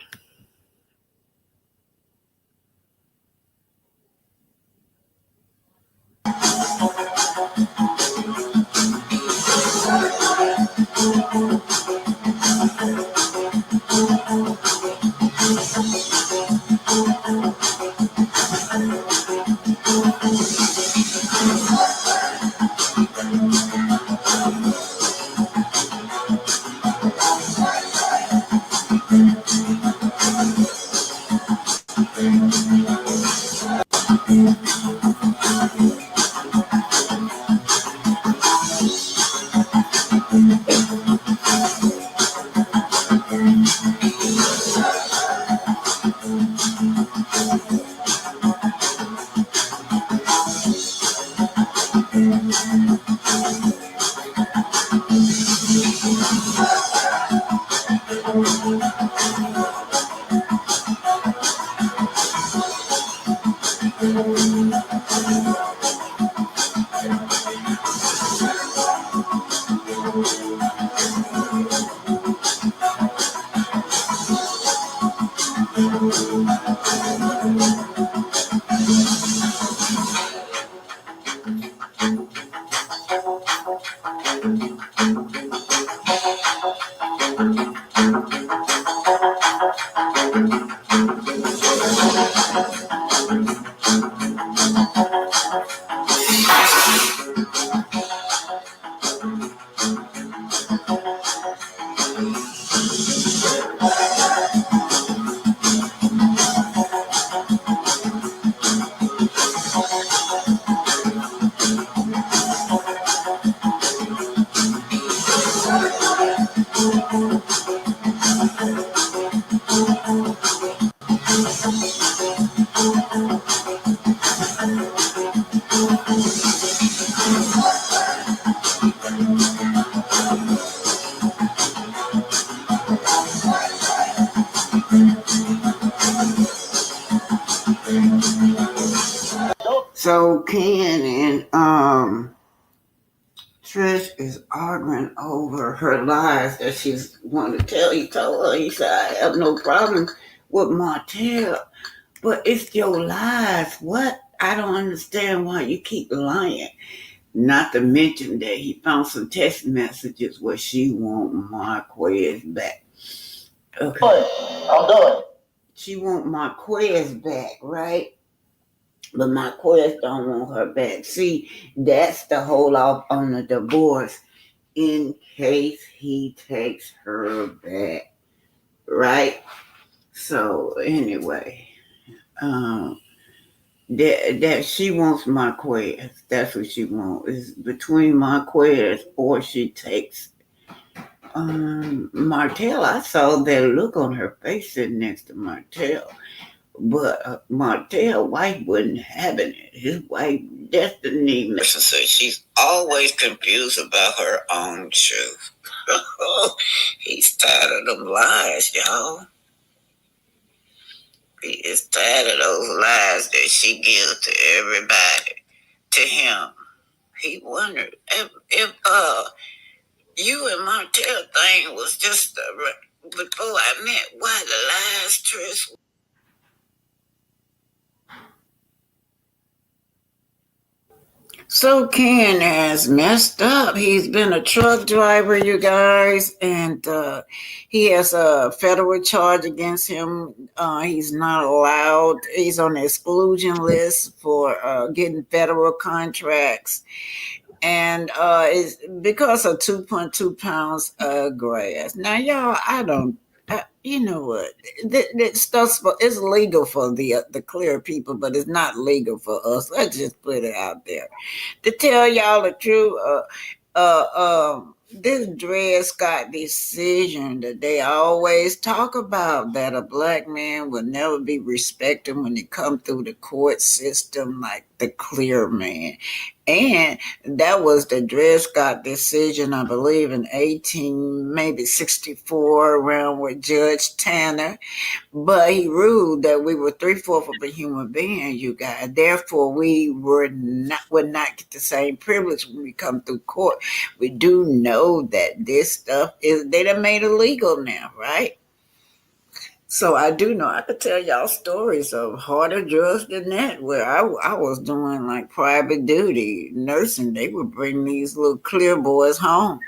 So Ken and Trish is arguing over her lies that she's want to tell. He told her, he said, I have no problem with Martel, but it's your lies. What? I don't understand why you keep lying. Not to mention that he found some text messages where she want Marquez back. Okay. I'm done. She want Marquez back, right? But Marquez don't want her back. See, that's the hold off on the divorce in case he takes her back, right? So anyway, that she wants Marquez. That's what she wants. Is between Marquez or she takes Martel. I saw that look on her face sitting next to Martel. But Martel wife wasn't having it. His wife, Destiny, so she's always confused about her own truth. He's tired of them lies, y'all. He is tired of those lies that she gives to everybody. To him, he wondered if you and Martel thing was just before I met. Why the lies, Trish? So Ken has messed up. He's been a truck driver, you guys, and he has a federal charge against him. He's not allowed. He's on the exclusion list for getting federal contracts, and it's because of 2.2 pounds of grass. Now, y'all, I don't. You know what? This stuff is legal for the clear people, but it's not legal for us. Let's just put it out there. To tell y'all the truth, this Dred Scott decision that they always talk about, that a black man will never be respected when they come through the court system, like the clear man. And that was the Dred Scott decision, I believe, in 18, maybe 64, around with Judge Tanner. But he ruled that we were three-fourths of a human being, you guys. Therefore, we would not get the same privilege when we come through court. We do know that this stuff they done made illegal now, right? So I do know I could tell y'all stories of harder drugs than that, where I was doing like private duty nursing. They would bring these little clear boys home.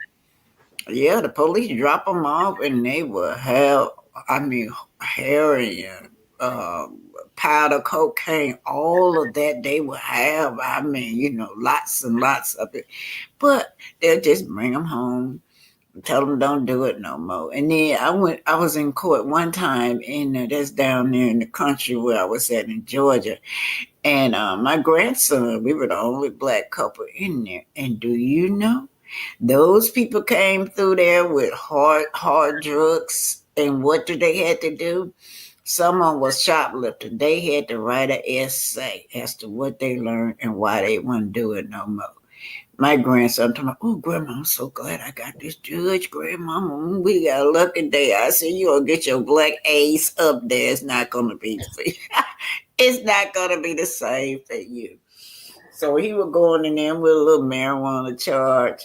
Yeah, the police drop them off, and they would have, I mean, heroin, uh, powder, cocaine, all of that they would have. I mean, lots and lots of it. But they'll just bring them home, tell them don't do it no more. And then I was in court one time that's down there in the country where I was at in Georgia. And my grandson, we were the only black couple in there. And do you know? Those people came through there with hard drugs, and what did they had to do? Someone was shoplifting. They had to write an essay as to what they learned and why they wouldn't do it no more. My grandson told me, "Oh, Grandma, I'm so glad I got this judge, Grandma. We got a lucky day." I said, "You gonna get your black ace up there. It's not gonna be it's not gonna be the same for you." So he was going in there with a little marijuana charge.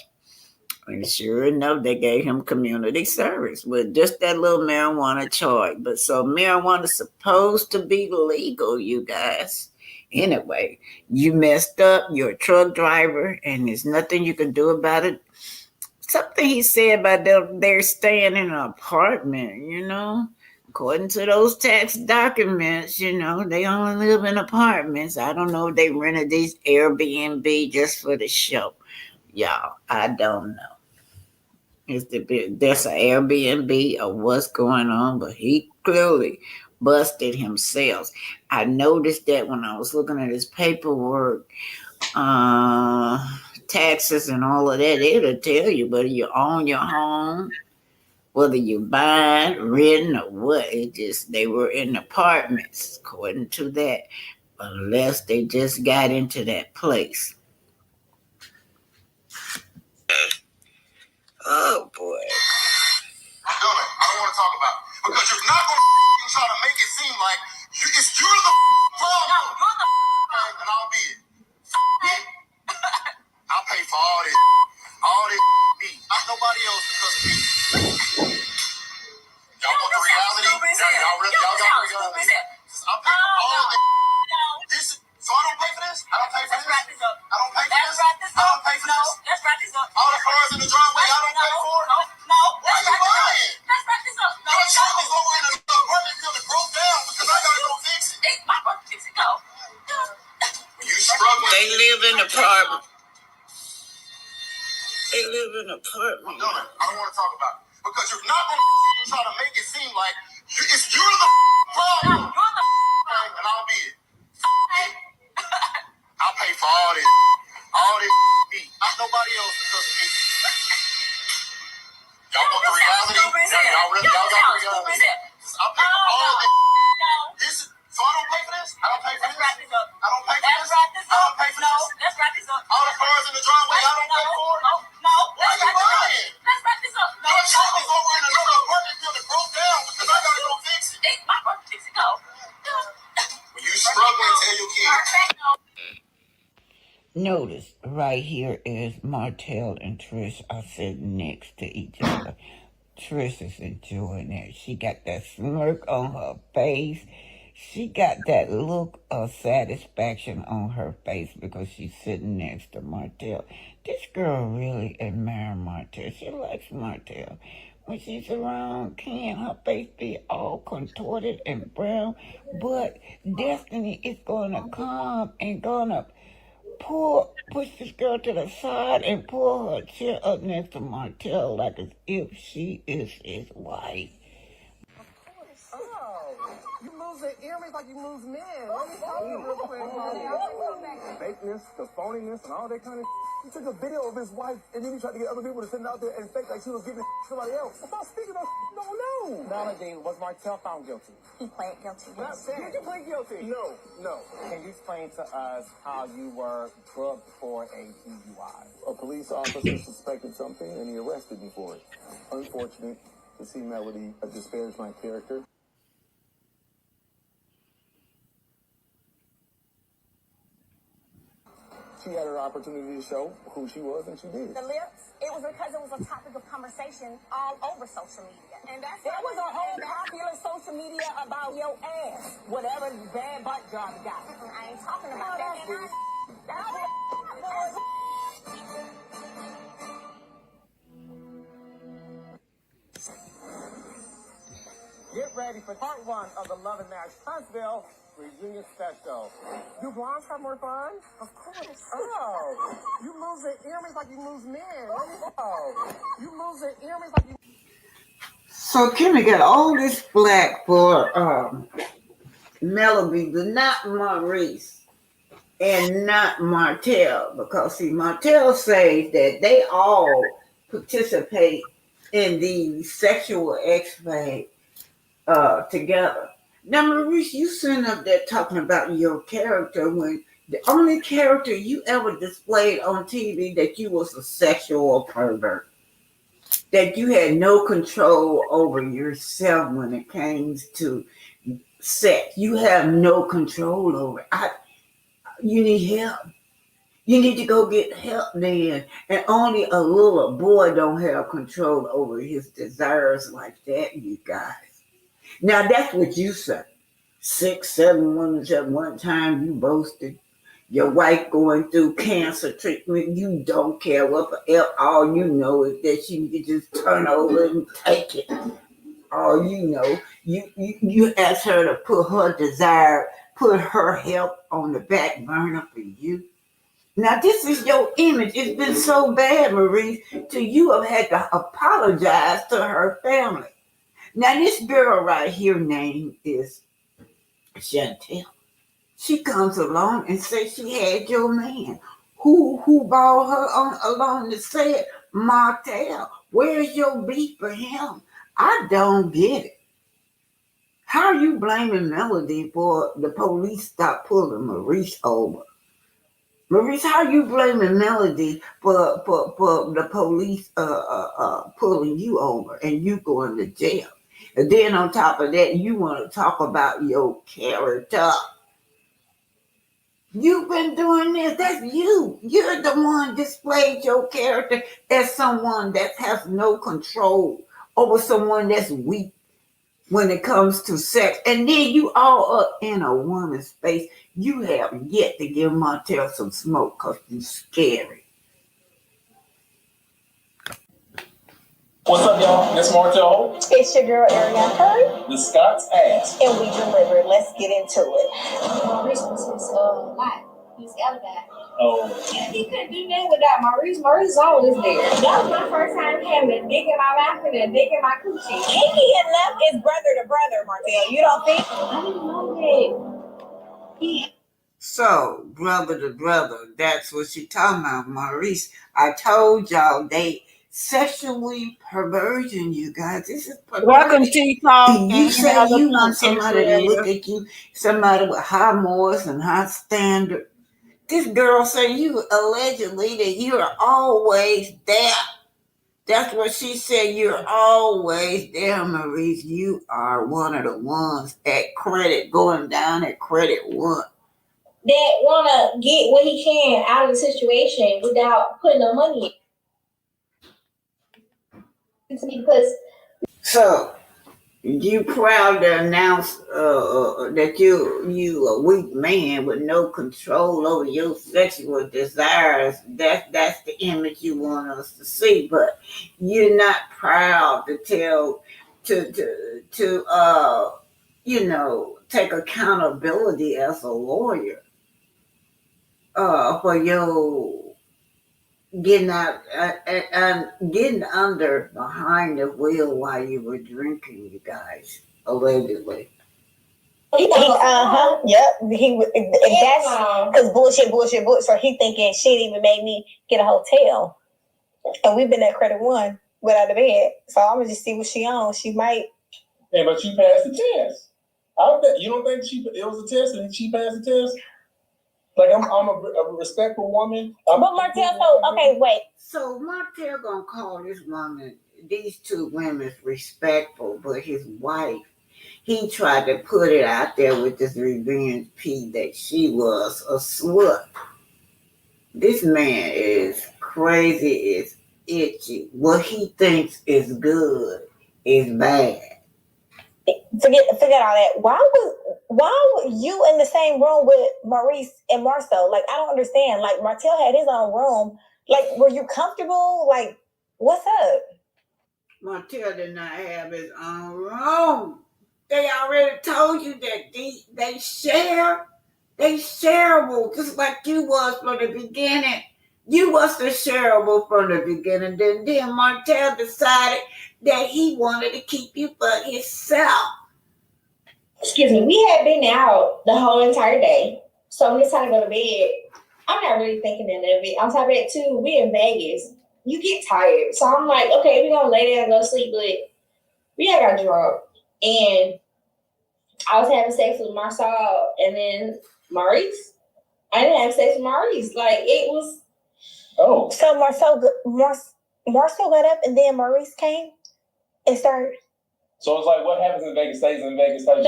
And sure enough, they gave him community service with just that little marijuana charge. But so marijuana's supposed to be legal, you guys. Anyway, you messed up, you're a truck driver, and there's nothing you can do about it. Something he said about they're staying in an apartment. According to those tax documents, they only live in apartments. I don't know if they rented these Airbnb just for the show. Y'all, I don't know. There's an Airbnb of what's going on, but he clearly busted himself. I noticed that when I was looking at his paperwork, taxes and all of that, it'll tell you whether you own your home, whether you buy, renting, or what. They were in apartments, according to that, unless they just got into that place. Oh boy. I don't want to talk about it. Because you're not going to try to make it seem like you're the problem. No, you're the problem. And I'll be it. I'll pay for all this. All this me. Not nobody else because of me. Y'all want the reality? Y'all got the reality. I'll pay for all of this. So I don't pay for this? I don't pay for this? I don't pay for this? I don't pay for this? Let's wrap this up. All the cars in the driveway, I don't pay for it? No. Why are you lying? Let's wrap this up. Your truck is over in the apartment building broke down because I gotta go fix it. It's my brother fix it. Go. You struggling. They live in an apartment. They live in an apartment. No, I don't want to talk about it. Because you're not going to try to make it seem like you're the problem. No, you're the problem. And I'll be it. I'll pay for all this. All this me. Not nobody else because of me. Y'all want the reality? Y'all got the reality. I'll pay for all of this. So I don't pay for this? I don't pay for this? I don't pay for this? I don't pay for this? Let's wrap this up. All the cars in the driveway, I don't pay for it? No. Why are you lying? Let's wrap this up. Your truck is over in another apartment building broke down because I gotta go fix it. It's my brother fix it. Go. When you struggling, tell your kids. Notice right here is Martel and Trish are sitting next to each other. Trish is enjoying it. She got that smirk on her face. She got that look of satisfaction on her face because she's sitting next to Martel. This girl really admires Martel. She likes Martel. When she's around Ken, her face be all contorted and brown, but Destiny is going to come and going to push this girl to the side and pull her chair up next to Martel like as if she is his wife. Oh, you losing losing earrings like you lose men. Let me talk to you real quick. Fakeness, the phoniness, and all that kind of. He took a video of his wife, and then he tried to get other people to send it out there and fake like she was giving somebody else. Stop speaking of don't know. Melody, was Martel found guilty? He pled guilty. Not saying. Did you plead guilty? No. Can you explain to us how you were drugged for a DUI? A police officer suspected something, and he arrested me for it. Unfortunate to see Melody disparage my character. She had her opportunity to show who she was, and she did. The lips, it was because it was a topic of conversation all over social media. And that's there was a whole popular social media about your ass, whatever bad butt job you got. I ain't talking about that. Get ready for part 1 of the Love and Marriage Huntsville reunion special. You blondes have more fun? Of course. Oh, you losing earrings like you lose men. Oh, you losing earrings like you. So Kimmy got all this flack for Melody, but not Maurice and not Martel, because see, Martel says that they all participate in the sexual X-ray together. Now, Maurice, you sitting up there talking about your character when the only character you ever displayed on TV that you was a sexual pervert, that you had no control over yourself when it came to sex. You have no control over it. You need help. You need to go get help then. And only a little boy don't have control over his desires like that, you guys. Now, that's what you said. 6, 7 women at one time, you boasted. Your wife going through cancer treatment, you don't care what the F. All you know is that she can just turn over and take it. All you know, you asked her to put her health on the back burner for you. Now, this is your image. It's been so bad, Maurice, till you have had to apologize to her family. Now, this girl right here name is Chantill. She comes along and says she had your man. Who brought her along to say it? Martel. Where's your beef for him? I don't get it. How are you blaming Melody for the police stop pulling Maurice over? Maurice, how are you blaming Melody for the police pulling you over and you going to jail? And then on top of that, you want to talk about your character. You've been doing this. That's you. You're the one displayed your character as someone that has no control over someone that's weak when it comes to sex. And then you all up in a woman's face. You have yet to give Martel some smoke because you're scary. What's up, y'all? It's Martel. It's your girl, Ariana Curry. The Scott's ass. And we delivered. Let's get into it. Maurice was his lot. He's got that. Oh. He couldn't do that without Maurice. Maurice is always there. That was my first time having a dick in my mouth and a dick in my coochie. Kinky enough is brother to brother, Martel. You don't think? I didn't know that. So, brother to brother, that's what she talking about, Maurice. I told y'all they sexually perversion, you guys. This is perversion. Welcome to Talk. You say you want somebody to look at you, somebody with high morals and high standard. This girl say you allegedly that you're always there. That's what she said. You're always there, Maurice. You are one of the ones at credit, going down at credit 1. That want to get what he can out of the situation without putting no money in. Because so you proud to announce that you a weak man with no control over your sexual desires. That's the image you want us to see, but you're not proud to tell to take accountability as a lawyer for your getting out and getting under behind the wheel while you were drinking, you guys, allegedly. Yep. That's because bullshit. So he thinking she didn't even make me get a hotel, and we've been at Credit One without a bed. So I'm gonna just see what she on. She might. Yeah, but you passed the test. You don't think it was a test and she passed the test? Like I'm a respectful woman. But Martel, wait. So Martel gonna call these two women respectful, but his wife, he tried to put it out there with this revenge plea that she was a slut. This man is crazy, is itchy. What he thinks is good is bad. Forget all that. Why were you in the same room with Maurice and Marcel? Like, I don't understand. Like, Martel had his own room. Like, were you comfortable? Like, what's up? Martel did not have his own room. They already told you that they share. They shareable, just like you was from the beginning. You was the shareable from the beginning. Then Martel decided that he wanted to keep you for himself. Excuse me, we had been out the whole entire day. So when it's time to go to bed, I'm not really thinking of it. On top of that, too, we in Vegas. You get tired. So I'm like, okay, we're going to lay there and go to sleep. But we had got drunk. And I was having sex with Marcel and then Maurice. I didn't have sex with Maurice. Like, it was... Oh. So Marcel got up and then Maurice came and started... So it's like what happens in Vegas stays in Vegas. That's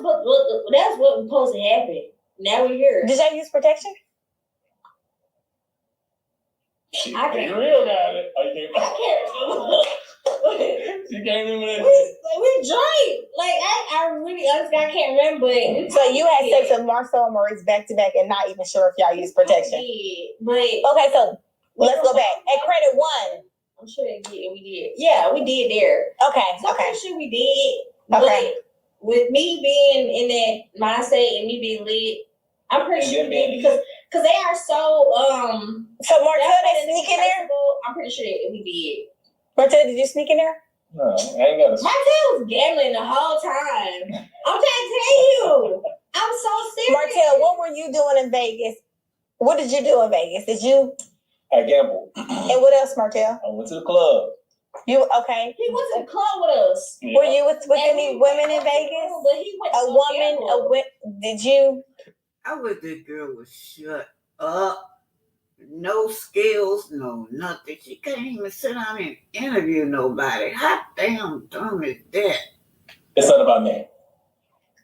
what was supposed to happen. Now we're here. Did y'all use protection? I can't. Real got it. I can't remember. You can't remember that? We drank. Like I really honestly I can't remember. So you had sex with Marcel and Maurice back to back and not even sure if y'all used protection. But okay, so let's go back. At Credit One. I'm sure we did. Yeah, we did there. Okay. I'm pretty sure we did. Okay. But with me being in that mindset and me being lit, I'm pretty sure we did because they are so So Martel, they sneak in there? I'm pretty sure that we did. Martel, did you sneak in there? No, I ain't got to. Martel was gambling the whole time. I'm trying to tell you. I'm so serious. Martel, what were you doing in Vegas? What did you do in Vegas? Did you? I gambled. And what else, Martel? I went to the club. You okay? He went to the club with us. Yeah. Were you with any women in Vegas? But he went a woman. Did you? I wish this girl would shut up. No skills, no nothing. She can't even sit down and interview nobody. How damn dumb is that? It's not about me.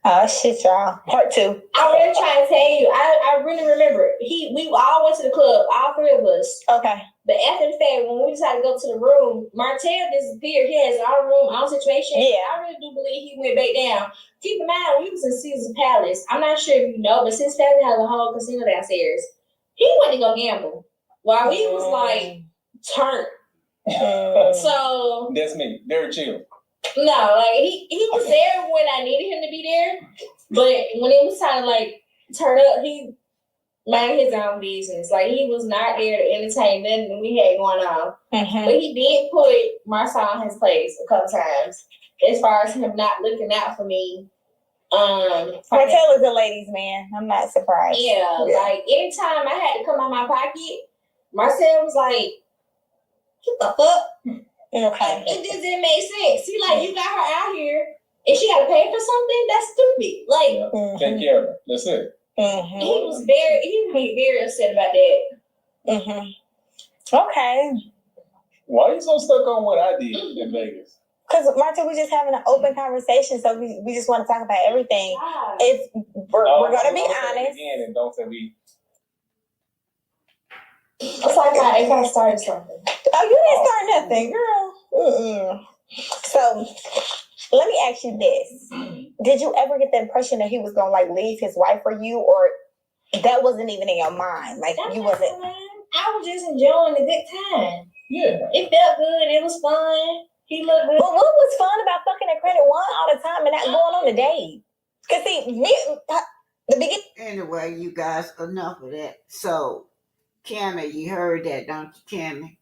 Oh shit, y'all. Part 2. I'm really trying to tell you. I really remember. We all went to the club, all 3 of us. Okay. But after the fact, when we decided to go to the room, Martel disappeared. He has our room, our situation. Yeah. I really do believe he went back down. Keep in mind, we was in Caesar Palace. I'm not sure if you know, but Caesar Palace has a whole casino downstairs. He went to go gamble while we was like turned. So that's me. Very chill. No, like he was there when I needed him to be there, but when it was time to like turn up, he minded his own business. Like he was not there to entertain nothing we had going on. Mm-hmm. But he did put Marcel in his place a couple times, as far as him not looking out for me. Martel is a ladies' man. I'm not surprised. Yeah, like anytime I had to come out my pocket, Marcel was like, "What the fuck?" Okay. It just didn't make sense. See, like you got her out here, and she got to pay for something. That's stupid. Like, take care of her. That's it. Mm-hmm. He was very upset about that. Mm-hmm. Okay. Why are you so stuck on what I did in Vegas? Because Martel, we're just having an open conversation, so we just want to talk about everything. If we're gonna be honest. Again, and don't say we. It's like if I started something. Oh, you didn't start nothing, girl. Mm-mm. So let me ask you this: did you ever get the impression that he was gonna like leave his wife for you, or that wasn't even in your mind? Like you wasn't. I was just enjoying the good time. Yeah. It felt good. It was fun. He looked good. But what was fun about fucking at Credit One all the time and not going on a date? Cause see, the beginning. Anyway, you guys, enough of that. So. Cammy, you heard that, don't you, Cammy?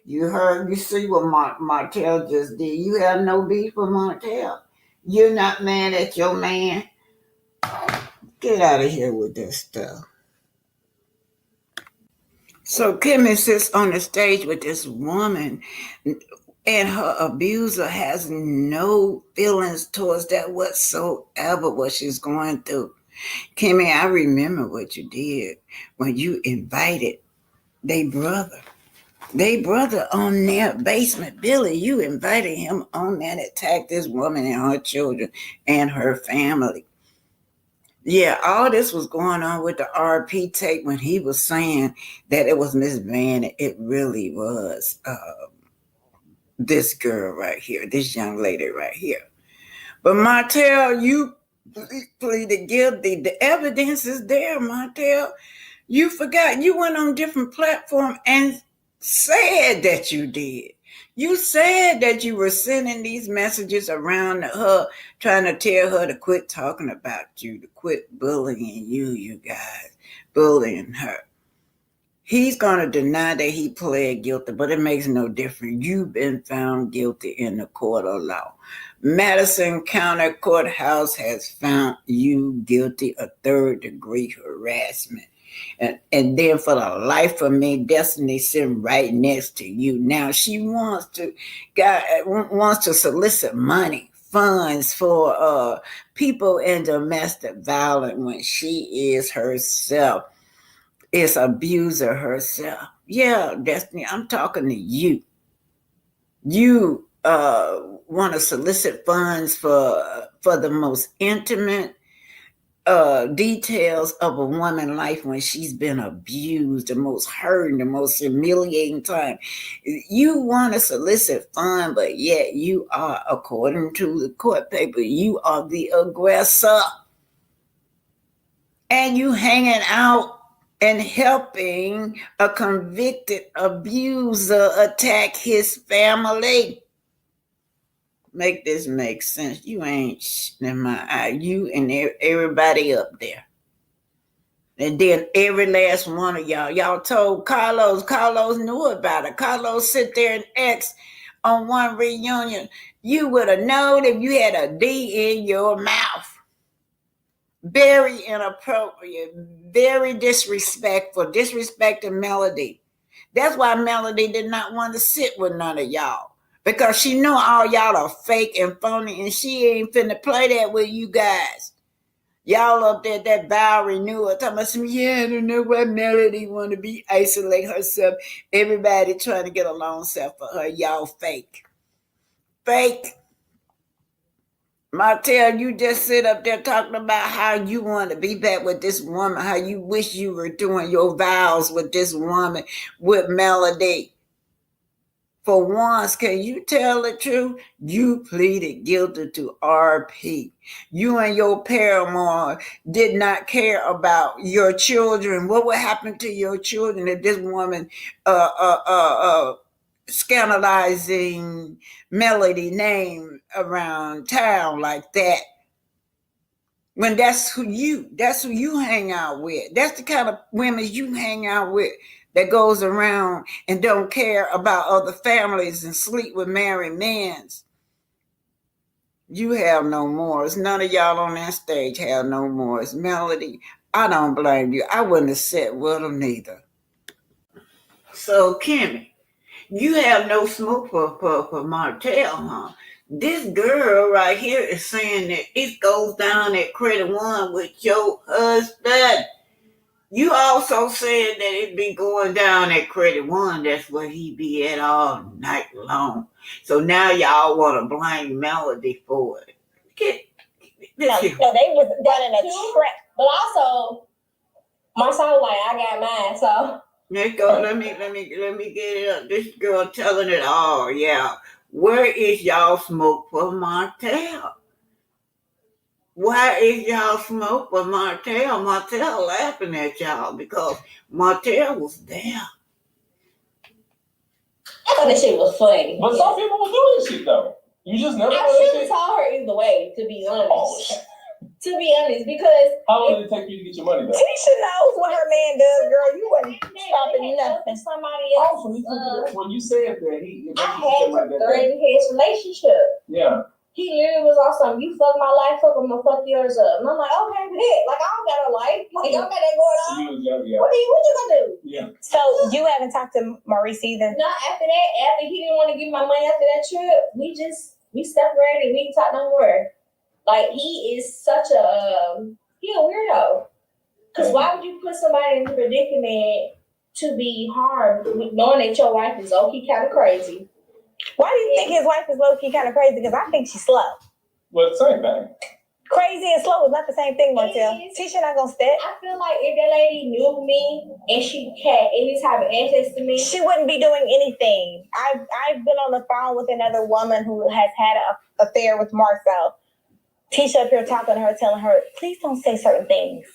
You see what Martel just did. You have no beef with Martel. You're not mad at your man Get out of here with this stuff. So Kimmy sits on the stage with this woman, and her abuser has no feelings towards that whatsoever, what she's going through. Kimmy, I remember what you did when you invited their brother. They brother on their basement, Billy. You invited him on there and attacked this woman and her children and her family. Yeah, all this was going on with the RP tape when he was saying that it was Miss Van. It really was this girl right here, this young lady right here. But Martel, you pleaded guilty. The evidence is there, Martel. You forgot. You went on different platform and said that you did. You said that you were sending these messages around to her, trying to tell her to quit talking about you, to quit bullying you guys, bullying her. He's going to deny that he pled guilty, but it makes no difference. You've been found guilty in the court of law. Madison County Courthouse has found you guilty of third-degree harassment. And then for the life of me, Destiny sitting right next to you. Now she wants to solicit money, funds for people in domestic violence when she is herself is abuser herself. Yeah, Destiny, I'm talking to you. You want to solicit funds for the most intimate details of a woman's life when she's been abused, the most hurting, the most humiliating time. You want to solicit funds, but yet you are, according to the court paper, you are the aggressor. And you hanging out and helping a convicted abuser attack his family. Make this make sense. You ain't in my eye. You and everybody up there. And then every last one of y'all told Carlos. Carlos knew about it. Carlos sit there and X on one reunion. You would have known if you had a D in your mouth. Very inappropriate, very disrespectful, disrespecting Melody. That's why Melody did not want to sit with none of y'all. Because she know all y'all are fake and phony, and she ain't finna play that with you guys. Y'all up there, that vow renewal, talking about some, yeah, I don't know why Melody want to be isolate herself. Everybody trying to get along self for her. Y'all fake. Fake. Martel, you just sit up there talking about how you want to be back with this woman, how you wish you were doing your vows with this woman, with Melody. For once, can you tell the truth? You pleaded guilty to RP. You and your paramour did not care about your children. What would happen to your children if this woman scandalizing Melody name around town like that? When that's who you hang out with. That's the kind of women you hang out with, that goes around and don't care about other families and sleep with married men. You have no morals. None of y'all on that stage have no morals. Melody, I don't blame you. I wouldn't have sat with them neither. So, Kimmy, you have no smoke for Martel, huh? This girl right here is saying that it goes down at Credit One with your husband. You also said that it be going down at Credit One. That's where he be at all night long. So now y'all want to blame Melody for it. No, they was done in a trap. But also, my son like, I got mine, so. Let's go. Let me get it up. This girl telling it all. Yeah. Where is y'all smoke for Martel? Why is y'all smoke for Martel? Martel laughing at y'all because Martel was there. I thought that shit was funny. But some people will do this shit though. You just never. I should have told her either way, to be honest. Oh. To be honest, because how long did it take you to get your money though? Tisha knows what her man does, girl. You wasn't stopping nothing. Somebody else. When you said that, I had to threaten his relationship. Yeah. he literally was awesome. You fuck my life up, I'm gonna fuck yours up. And I'm like, okay, bet. Like, I don't got a life. Like, y'all got that going on. Yeah. What you gonna do? Yeah. So you haven't talked to Maurice either? No, after that, after he didn't want to give my money after that trip, we separated. We didn't talk no more. Like, he is such a, he a weirdo. Because why would you put somebody in a predicament to be harmed, knowing that your wife is low-key kind of crazy? Why do you think his wife is low-key kind of crazy? Because I think she's slow. Well, the same thing. Crazy and slow is not the same thing, Martel. Tisha not gonna step. I feel like if that lady knew me and she had any type of access to me, she wouldn't be doing anything. I've been on the phone with another woman who has had an affair with Marcel. Tisha up here talking to her, telling her, please don't say certain things.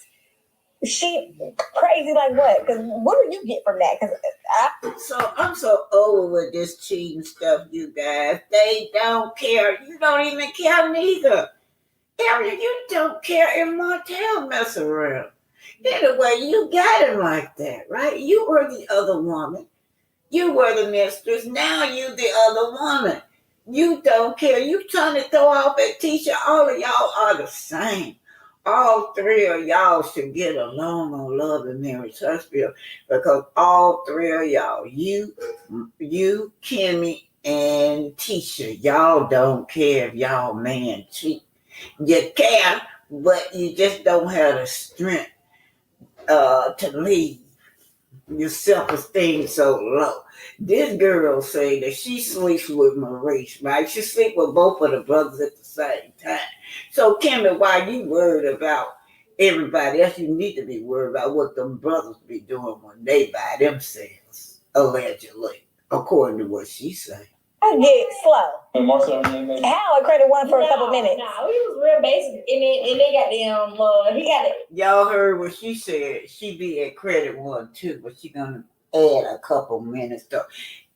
She crazy like what? Because what do you get from that? So I'm so over with this cheating stuff, you guys. They don't care. You don't even care neither. Ariel, you don't care if Martel mess around. Anyway, you got him like that, right? You were the other woman. You were the mistress. Now you the other woman. You don't care. You trying to throw off at Tisha. All of y'all are the same. All three of y'all should get along on Love and Marriage Huntsville because all three of y'all, you, Kimmy, and Tisha, y'all don't care if y'all man cheat. You care, but you just don't have the strength to leave. Your self-esteem so low. This girl say that she sleeps with Maurice, right? She sleep with both of the brothers at the same time. So, Kimmy, why you worried about everybody else? You need to be worried about what them brothers be doing when they by themselves, allegedly, according to what she say. I get slow. And Marcel, How I created one for a couple minutes. No, he was real basic, and they got them. He got it. Y'all heard what she said. She be at credit one too, but she gonna add a couple minutes though.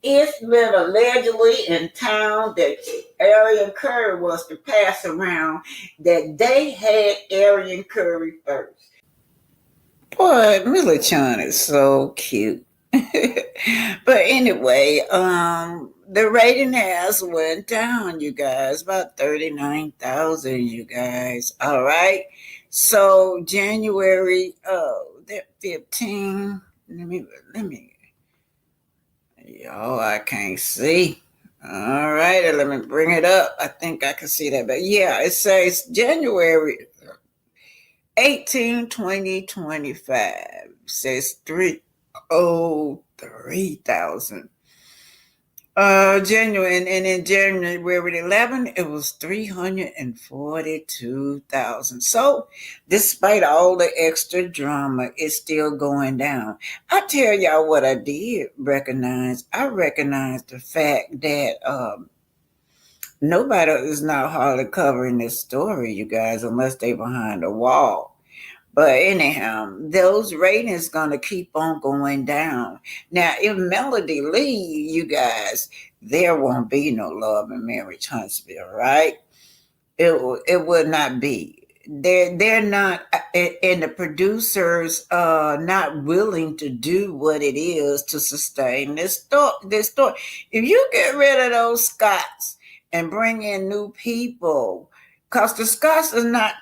It's been allegedly in town that Arian Curry was to pass around that they had Arian Curry first. Boy, Millie Chan is so cute. But anyway, the rating has went down, you guys, about 39,000, you guys. All right. So January that 15. Let me y'all, I can't see. All right, let me bring it up. I think I can see that. But yeah, it says January 18, 2025. Says 303,000. January, and in January 11, it was 342,000. So, despite all the extra drama, it's still going down. I tell y'all what I did recognize. I recognized the fact that nobody is not hardly covering this story, you guys, unless they behind a wall. But anyhow, those ratings gonna keep on going down. Now, if Melody leave, you guys, there won't be no Love and Marriage Huntsville, right? It would not be. They're not, and the producers not willing to do what it is to sustain this story. If you get rid of those Scots and bring in new people, because the Scots are not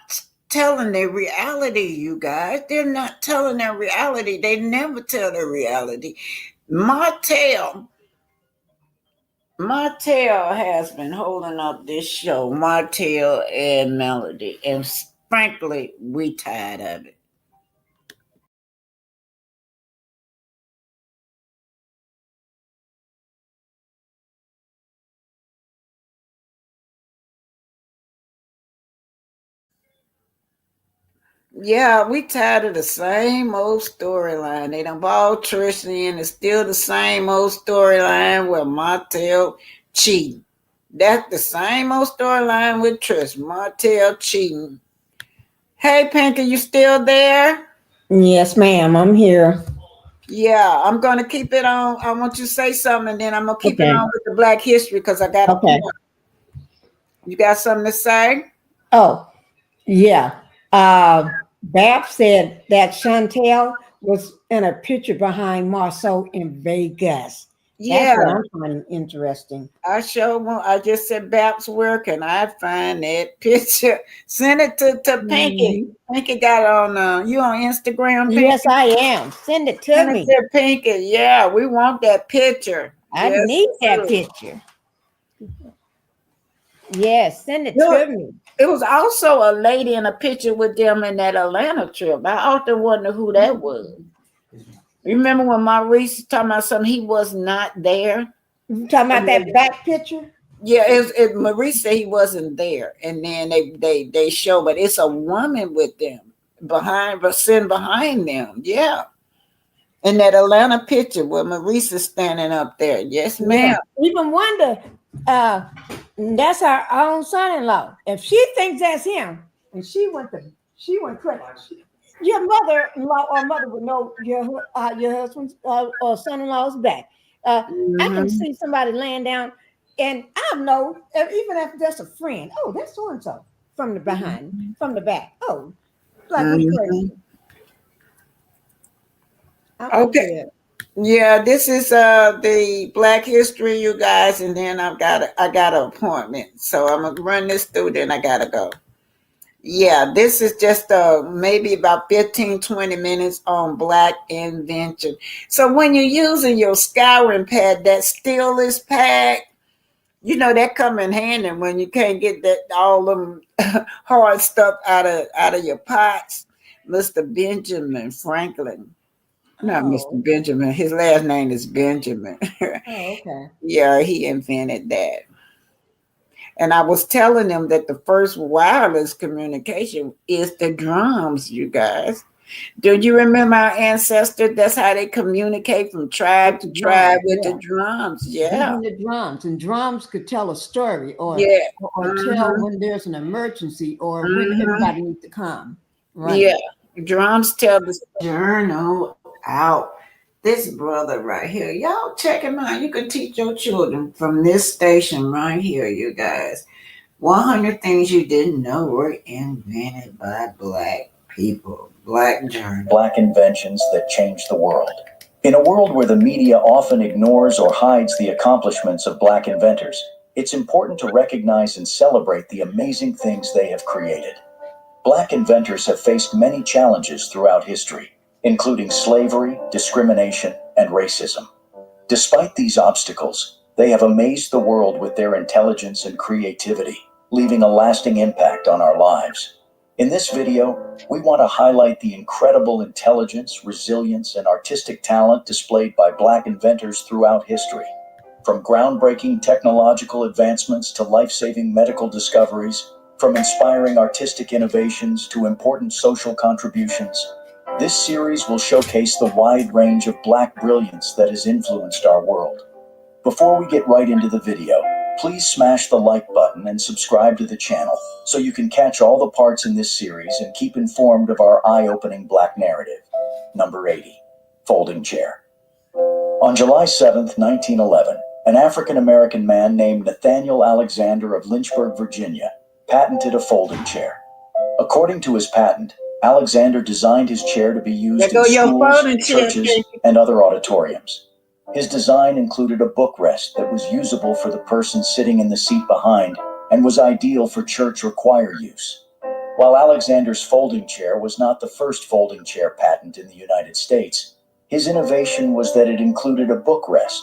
telling their reality, you guys. They're not telling their reality. They never tell their reality. Martel has been holding up this show, Martel and Melody, and frankly, we tired of it. Yeah, we tired of the same old storyline. They done ball Trish in. It's still the same old storyline where Martel cheating. That's the same old storyline with Trish. Martel cheating. Hey, Pinky, you still there? Yes, ma'am. I'm here. Yeah, I'm going to keep it on. I want you to say something, and then I'm going to keep it Okay. on with the Black History because I got a Okay. point. You got something to say? Oh, yeah. Bab said that Chantel was in a picture behind Marceau in Vegas. Yeah, That's what I'm finding interesting. I just said Babs, where can I find that picture? Send it to Pinky. Mhm. Pinky got on you on Instagram, Pinky? Yes, I am. Send it to Send it me. to Pinky. Yeah, we want that picture. I Yes. need that Sir. picture. Yes, send it Look, to me. it was also a lady in a picture with them in that Atlanta trip. I often wonder who that was. Remember when Maurice talking about something he was not there? You talking about that back picture? Yeah, Maurice said he wasn't there, and then they show, but it's a woman with them behind, but sitting behind them. Yeah, in that Atlanta picture where Maurice is standing up there. Yes, Yeah. ma'am. Even wonder, that's our own son-in-law. If she thinks that's him, and she went crazy. Your mother-in-law or mother would know your husband's or son-in-law's back. I can Mm-hmm. see somebody laying down, and I know even if that's a friend. Oh, that's so and so from the behind, from the back. Oh, like we Mm-hmm. crazy. I'm Okay. good. Yeah, this is the Black History, you guys, and then I got an appointment, so I'm gonna run this through. Then I gotta go. Yeah, this is just maybe about 15, 20 minutes on Black invention. So when you're using your scouring pad, that stillest pad, that come in handy when you can't get that all them hard stuff out of your pots. Mr. Benjamin Franklin. Not Mr. Oh, Benjamin. His last name is Benjamin. oh, okay. Yeah, he invented that. And I was telling them that the first wireless communication is the drums, you guys. Do you remember our ancestors? That's how they communicate from tribe With to the tribe drums, with the yeah. drums. Yeah. Beating the drums, and drums could tell a story Yeah. or tell Hmm. when there's an emergency or when Hmm. everybody needs to come Yeah. running. Drums tell the journal out. This brother right here, y'all check him out. You can teach your children from this station right here, you guys. 100 things you didn't know were invented by Black people. Black journal. Black inventions that changed the world. In a world where the media often ignores or hides the accomplishments of Black inventors, it's important to recognize and celebrate the amazing things they have created. Black inventors have faced many challenges throughout history, including slavery, discrimination, and racism. Despite these obstacles, they have amazed the world with their intelligence and creativity, leaving a lasting impact on our lives. In this video, we want to highlight the incredible intelligence, resilience, and artistic talent displayed by Black inventors throughout history. From groundbreaking technological advancements to life-saving medical discoveries, from inspiring artistic innovations to important social contributions, this series will showcase the wide range of Black brilliance that has influenced our world. Before we get right into the video, please smash the like button and subscribe to the channel so you can catch all the parts in this series and keep informed of our eye-opening Black narrative. Number 80. Folding Chair. On July 7, 1911, an African-American man named Nathaniel Alexander of Lynchburg, Virginia, patented a folding chair. According to his patent, Alexander designed his chair to be used in schools, churches, and other auditoriums. His design included a bookrest that was usable for the person sitting in the seat behind and was ideal for church or choir use. While Alexander's folding chair was not the first folding chair patent in the United States, his innovation was that it included a bookrest,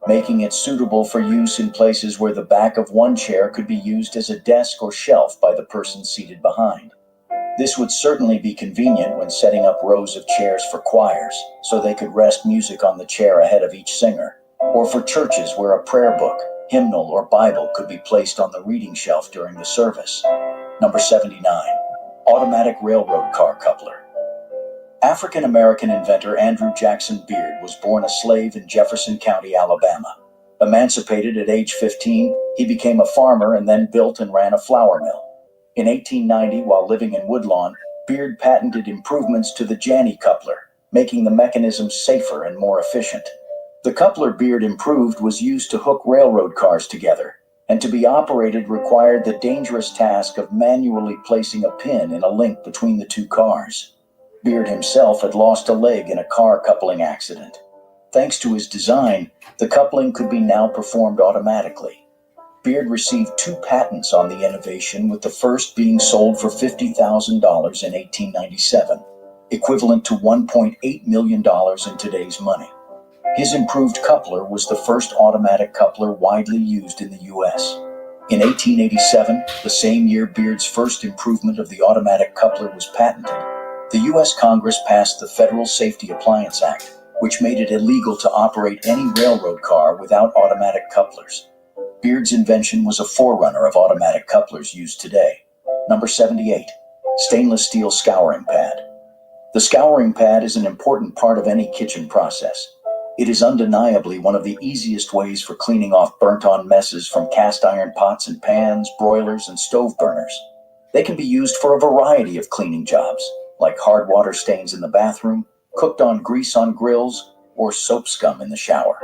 making it suitable for use in places where the back of one chair could be used as a desk or shelf by the person seated behind. This would certainly be convenient when setting up rows of chairs for choirs, so they could rest music on the chair ahead of each singer, or for churches where a prayer book, hymnal, or Bible could be placed on the reading shelf during the service. Number 79. Automatic railroad car coupler. African-American inventor Andrew Jackson Beard was born a slave in Jefferson County, Alabama. Emancipated at age 15, he became a farmer and then built and ran a flour mill. In 1890, while living in Woodlawn, Beard patented improvements to the Janney coupler, making the mechanism safer and more efficient. The coupler Beard improved was used to hook railroad cars together, and to be operated required the dangerous task of manually placing a pin in a link between the two cars. Beard himself had lost a leg in a car coupling accident. Thanks to his design, the coupling could be now performed automatically. Beard received 2 patents on the innovation, with the first being sold for $50,000 in 1897, equivalent to $1.8 million in today's money. His improved coupler was the first automatic coupler widely used in the U.S. In 1887, the same year Beard's first improvement of the automatic coupler was patented, the U.S. Congress passed the Federal Safety Appliance Act, which made it illegal to operate any railroad car without automatic couplers. Beard's invention was a forerunner of automatic couplers used today. Number 78. Stainless steel scouring pad. The scouring pad is an important part of any kitchen process. It is undeniably one of the easiest ways for cleaning off burnt-on messes from cast iron pots and pans, broilers, and stove burners. They can be used for a variety of cleaning jobs, like hard water stains in the bathroom, cooked-on grease on grills, or soap scum in the shower.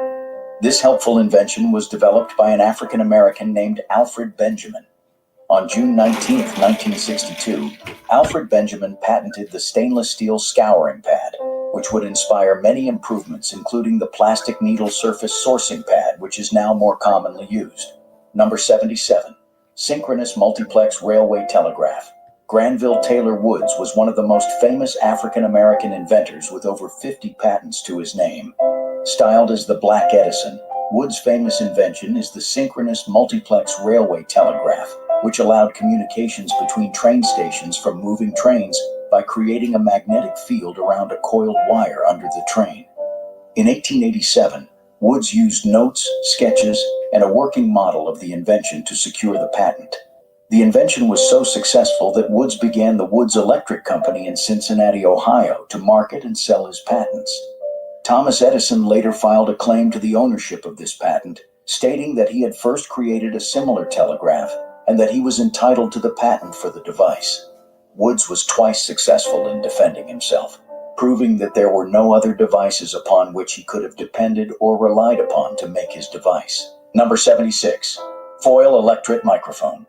This helpful invention was developed by an African American named Alfred Benjamin. On June 19, 1962, Alfred Benjamin patented the stainless steel scouring pad, which would inspire many improvements, including the plastic needle surface sourcing pad, which is now more commonly used. Number 77. Synchronous multiplex railway telegraph. Granville Taylor Woods was one of the most famous African American inventors, with over 50 patents to his name. Styled as the Black Edison, Woods' famous invention is the synchronous multiplex railway telegraph, which allowed communications between train stations from moving trains by creating a magnetic field around a coiled wire under the train. In 1887, Woods used notes, sketches, and a working model of the invention to secure the patent. The invention was so successful that Woods began the Woods Electric Company in Cincinnati, Ohio, to market and sell his patents. Thomas Edison later filed a claim to the ownership of this patent, stating that he had first created a similar telegraph and that he was entitled to the patent for the device. Woods was twice successful in defending himself, proving that there were no other devices upon which he could have depended or relied upon to make his device. Number 76. Foil electret microphone.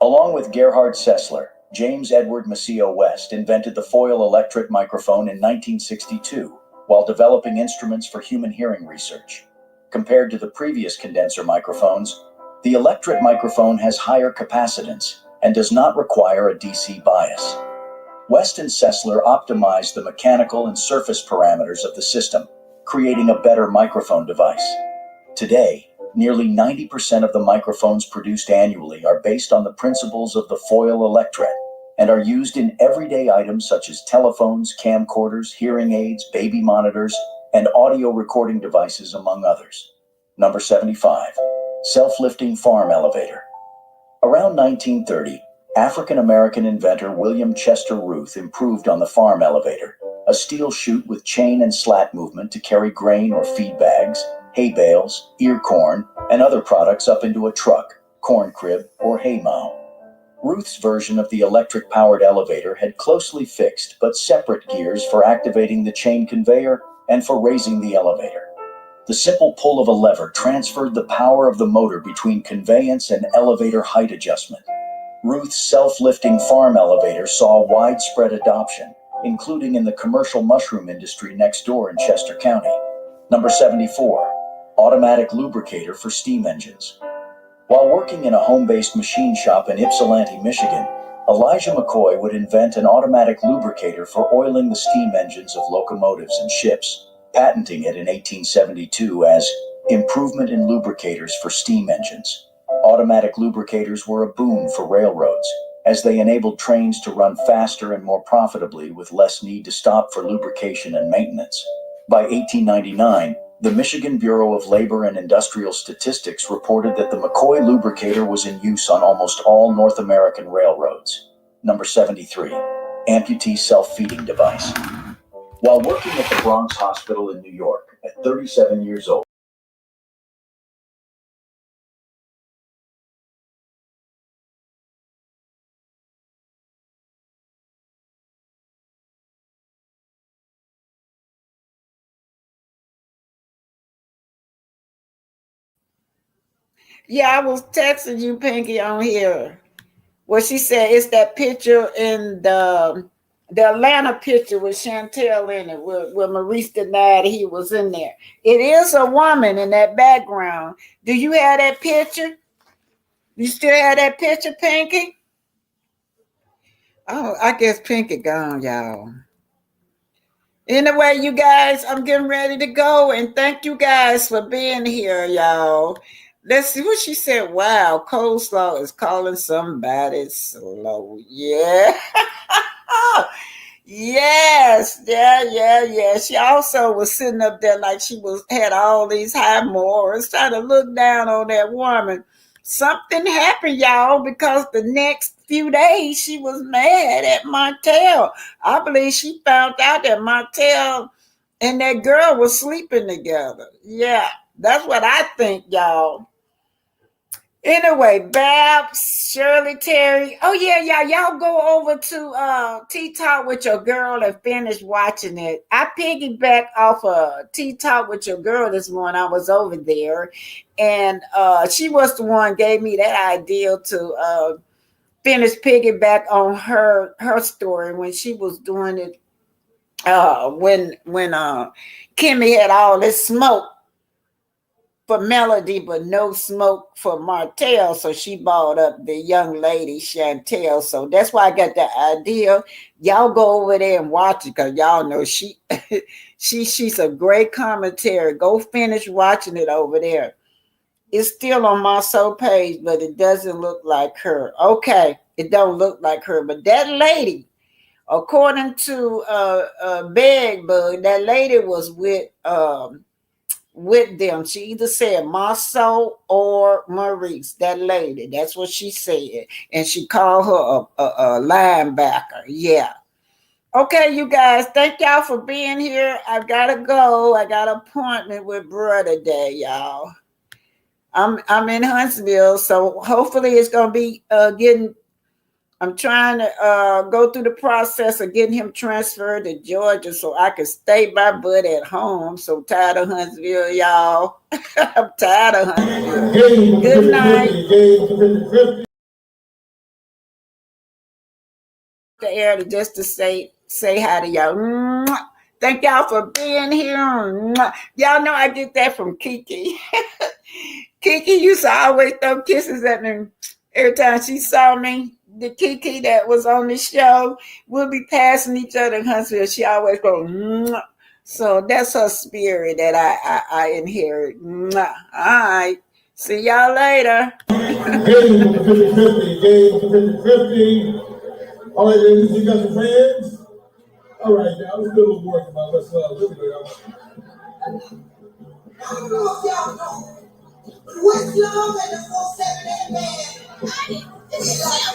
Along with Gerhard Sessler, James Edward Maceo West invented the foil electret microphone in 1962 while developing instruments for human hearing research. Compared to the previous condenser microphones, the electret microphone has higher capacitance and does not require a DC bias. West and Sessler optimized the mechanical and surface parameters of the system, creating a better microphone device. Today, nearly 90% of the microphones produced annually are based on the principles of the foil electret and are used in everyday items such as telephones, camcorders, hearing aids, baby monitors, and audio recording devices, among others. Number 75. Self-lifting farm elevator. Around 1930, African-American inventor William Chester Ruth improved on the farm elevator, a steel chute with chain and slat movement to carry grain or feed bags, hay bales, ear corn, and other products up into a truck, corn crib, or hay mow. Ruth's version of the electric-powered elevator had closely fixed but separate gears for activating the chain conveyor and for raising the elevator. The simple pull of a lever transferred the power of the motor between conveyance and elevator height adjustment. Ruth's self-lifting farm elevator saw widespread adoption, including in the commercial mushroom industry next door in Chester County. Number 74. Automatic lubricator for steam engines. While working in a home-based machine shop in Ypsilanti, Michigan, Elijah McCoy would invent an automatic lubricator for oiling the steam engines of locomotives and ships, patenting it in 1872 as Improvement in Lubricators for Steam Engines. Automatic lubricators were a boon for railroads, as they enabled trains to run faster and more profitably with less need to stop for lubrication and maintenance. By 1899, the Michigan Bureau of Labor and Industrial Statistics reported that the McCoy lubricator was in use on almost all North American railroads. Number 73. Amputee self-feeding device. While working at the Bronx Hospital in New York at 37 years old, Yeah, I was texting you, Pinky, on here. What she said is that picture in the Atlanta picture with Chantill in it, where Maurice denied he was in there. It is a woman in that background. Do you have that picture? You still have that picture, Pinky? Oh, I guess Pinky gone, y'all. Anyway, you guys, I'm getting ready to go, and thank you guys for being here, y'all. Let's see what she said. Wow, coleslaw is calling somebody slow. Yeah. Yes, yeah. She also was sitting up there like she had all these high morals, trying to look down on that woman. Something happened, y'all, because the next few days she was mad at Martel. I believe she found out that Martel and that girl was sleeping together. Yeah, that's what I think, y'all. Anyway, Babs, Shirley, Terry. Oh yeah, y'all go over to Tea Talk with your girl and finish watching it. I piggybacked off Tea Talk with your girl this morning. I was over there, and she was the one gave me that idea to finish piggyback on her story when she was doing it. When Kimmy had all this smoke for Melody, but no smoke for Martel. So she brought up the young lady Chantel. So that's why I got the idea. Y'all go over there and watch it, because y'all know she's a great commentary. Go finish watching it over there. It's still on my soul page, but it doesn't look like her. Okay, it don't look like her, but that lady, according to Big Bug, that lady was with them. She either said Marceau or Maurice, that lady. That's what she said. And she called her a linebacker. Yeah. Okay, you guys, thank y'all for being here. I gotta go. I got an appointment with brother today, y'all. I'm in Huntsville, so hopefully it's gonna be getting. I'm trying to go through the process of getting him transferred to Georgia so I can stay my butt at home. I'm so tired of Huntsville, y'all. I'm tired of Huntsville. Good night. The air to just to say hi to y'all. Thank y'all for being here. Y'all know I get that from Kiki. Kiki used to always throw kisses at me every time she saw me. The Kiki that was on the show, we'll be passing each other in Huntsville. She always go, mwah. So that's her spirit that I inherit. Mwah. All right. See y'all later. All right, ladies, you got your friends? All right, now let's do a little work about let's look at it. I don't know if y'all know. What's love and the 478 man? It's like,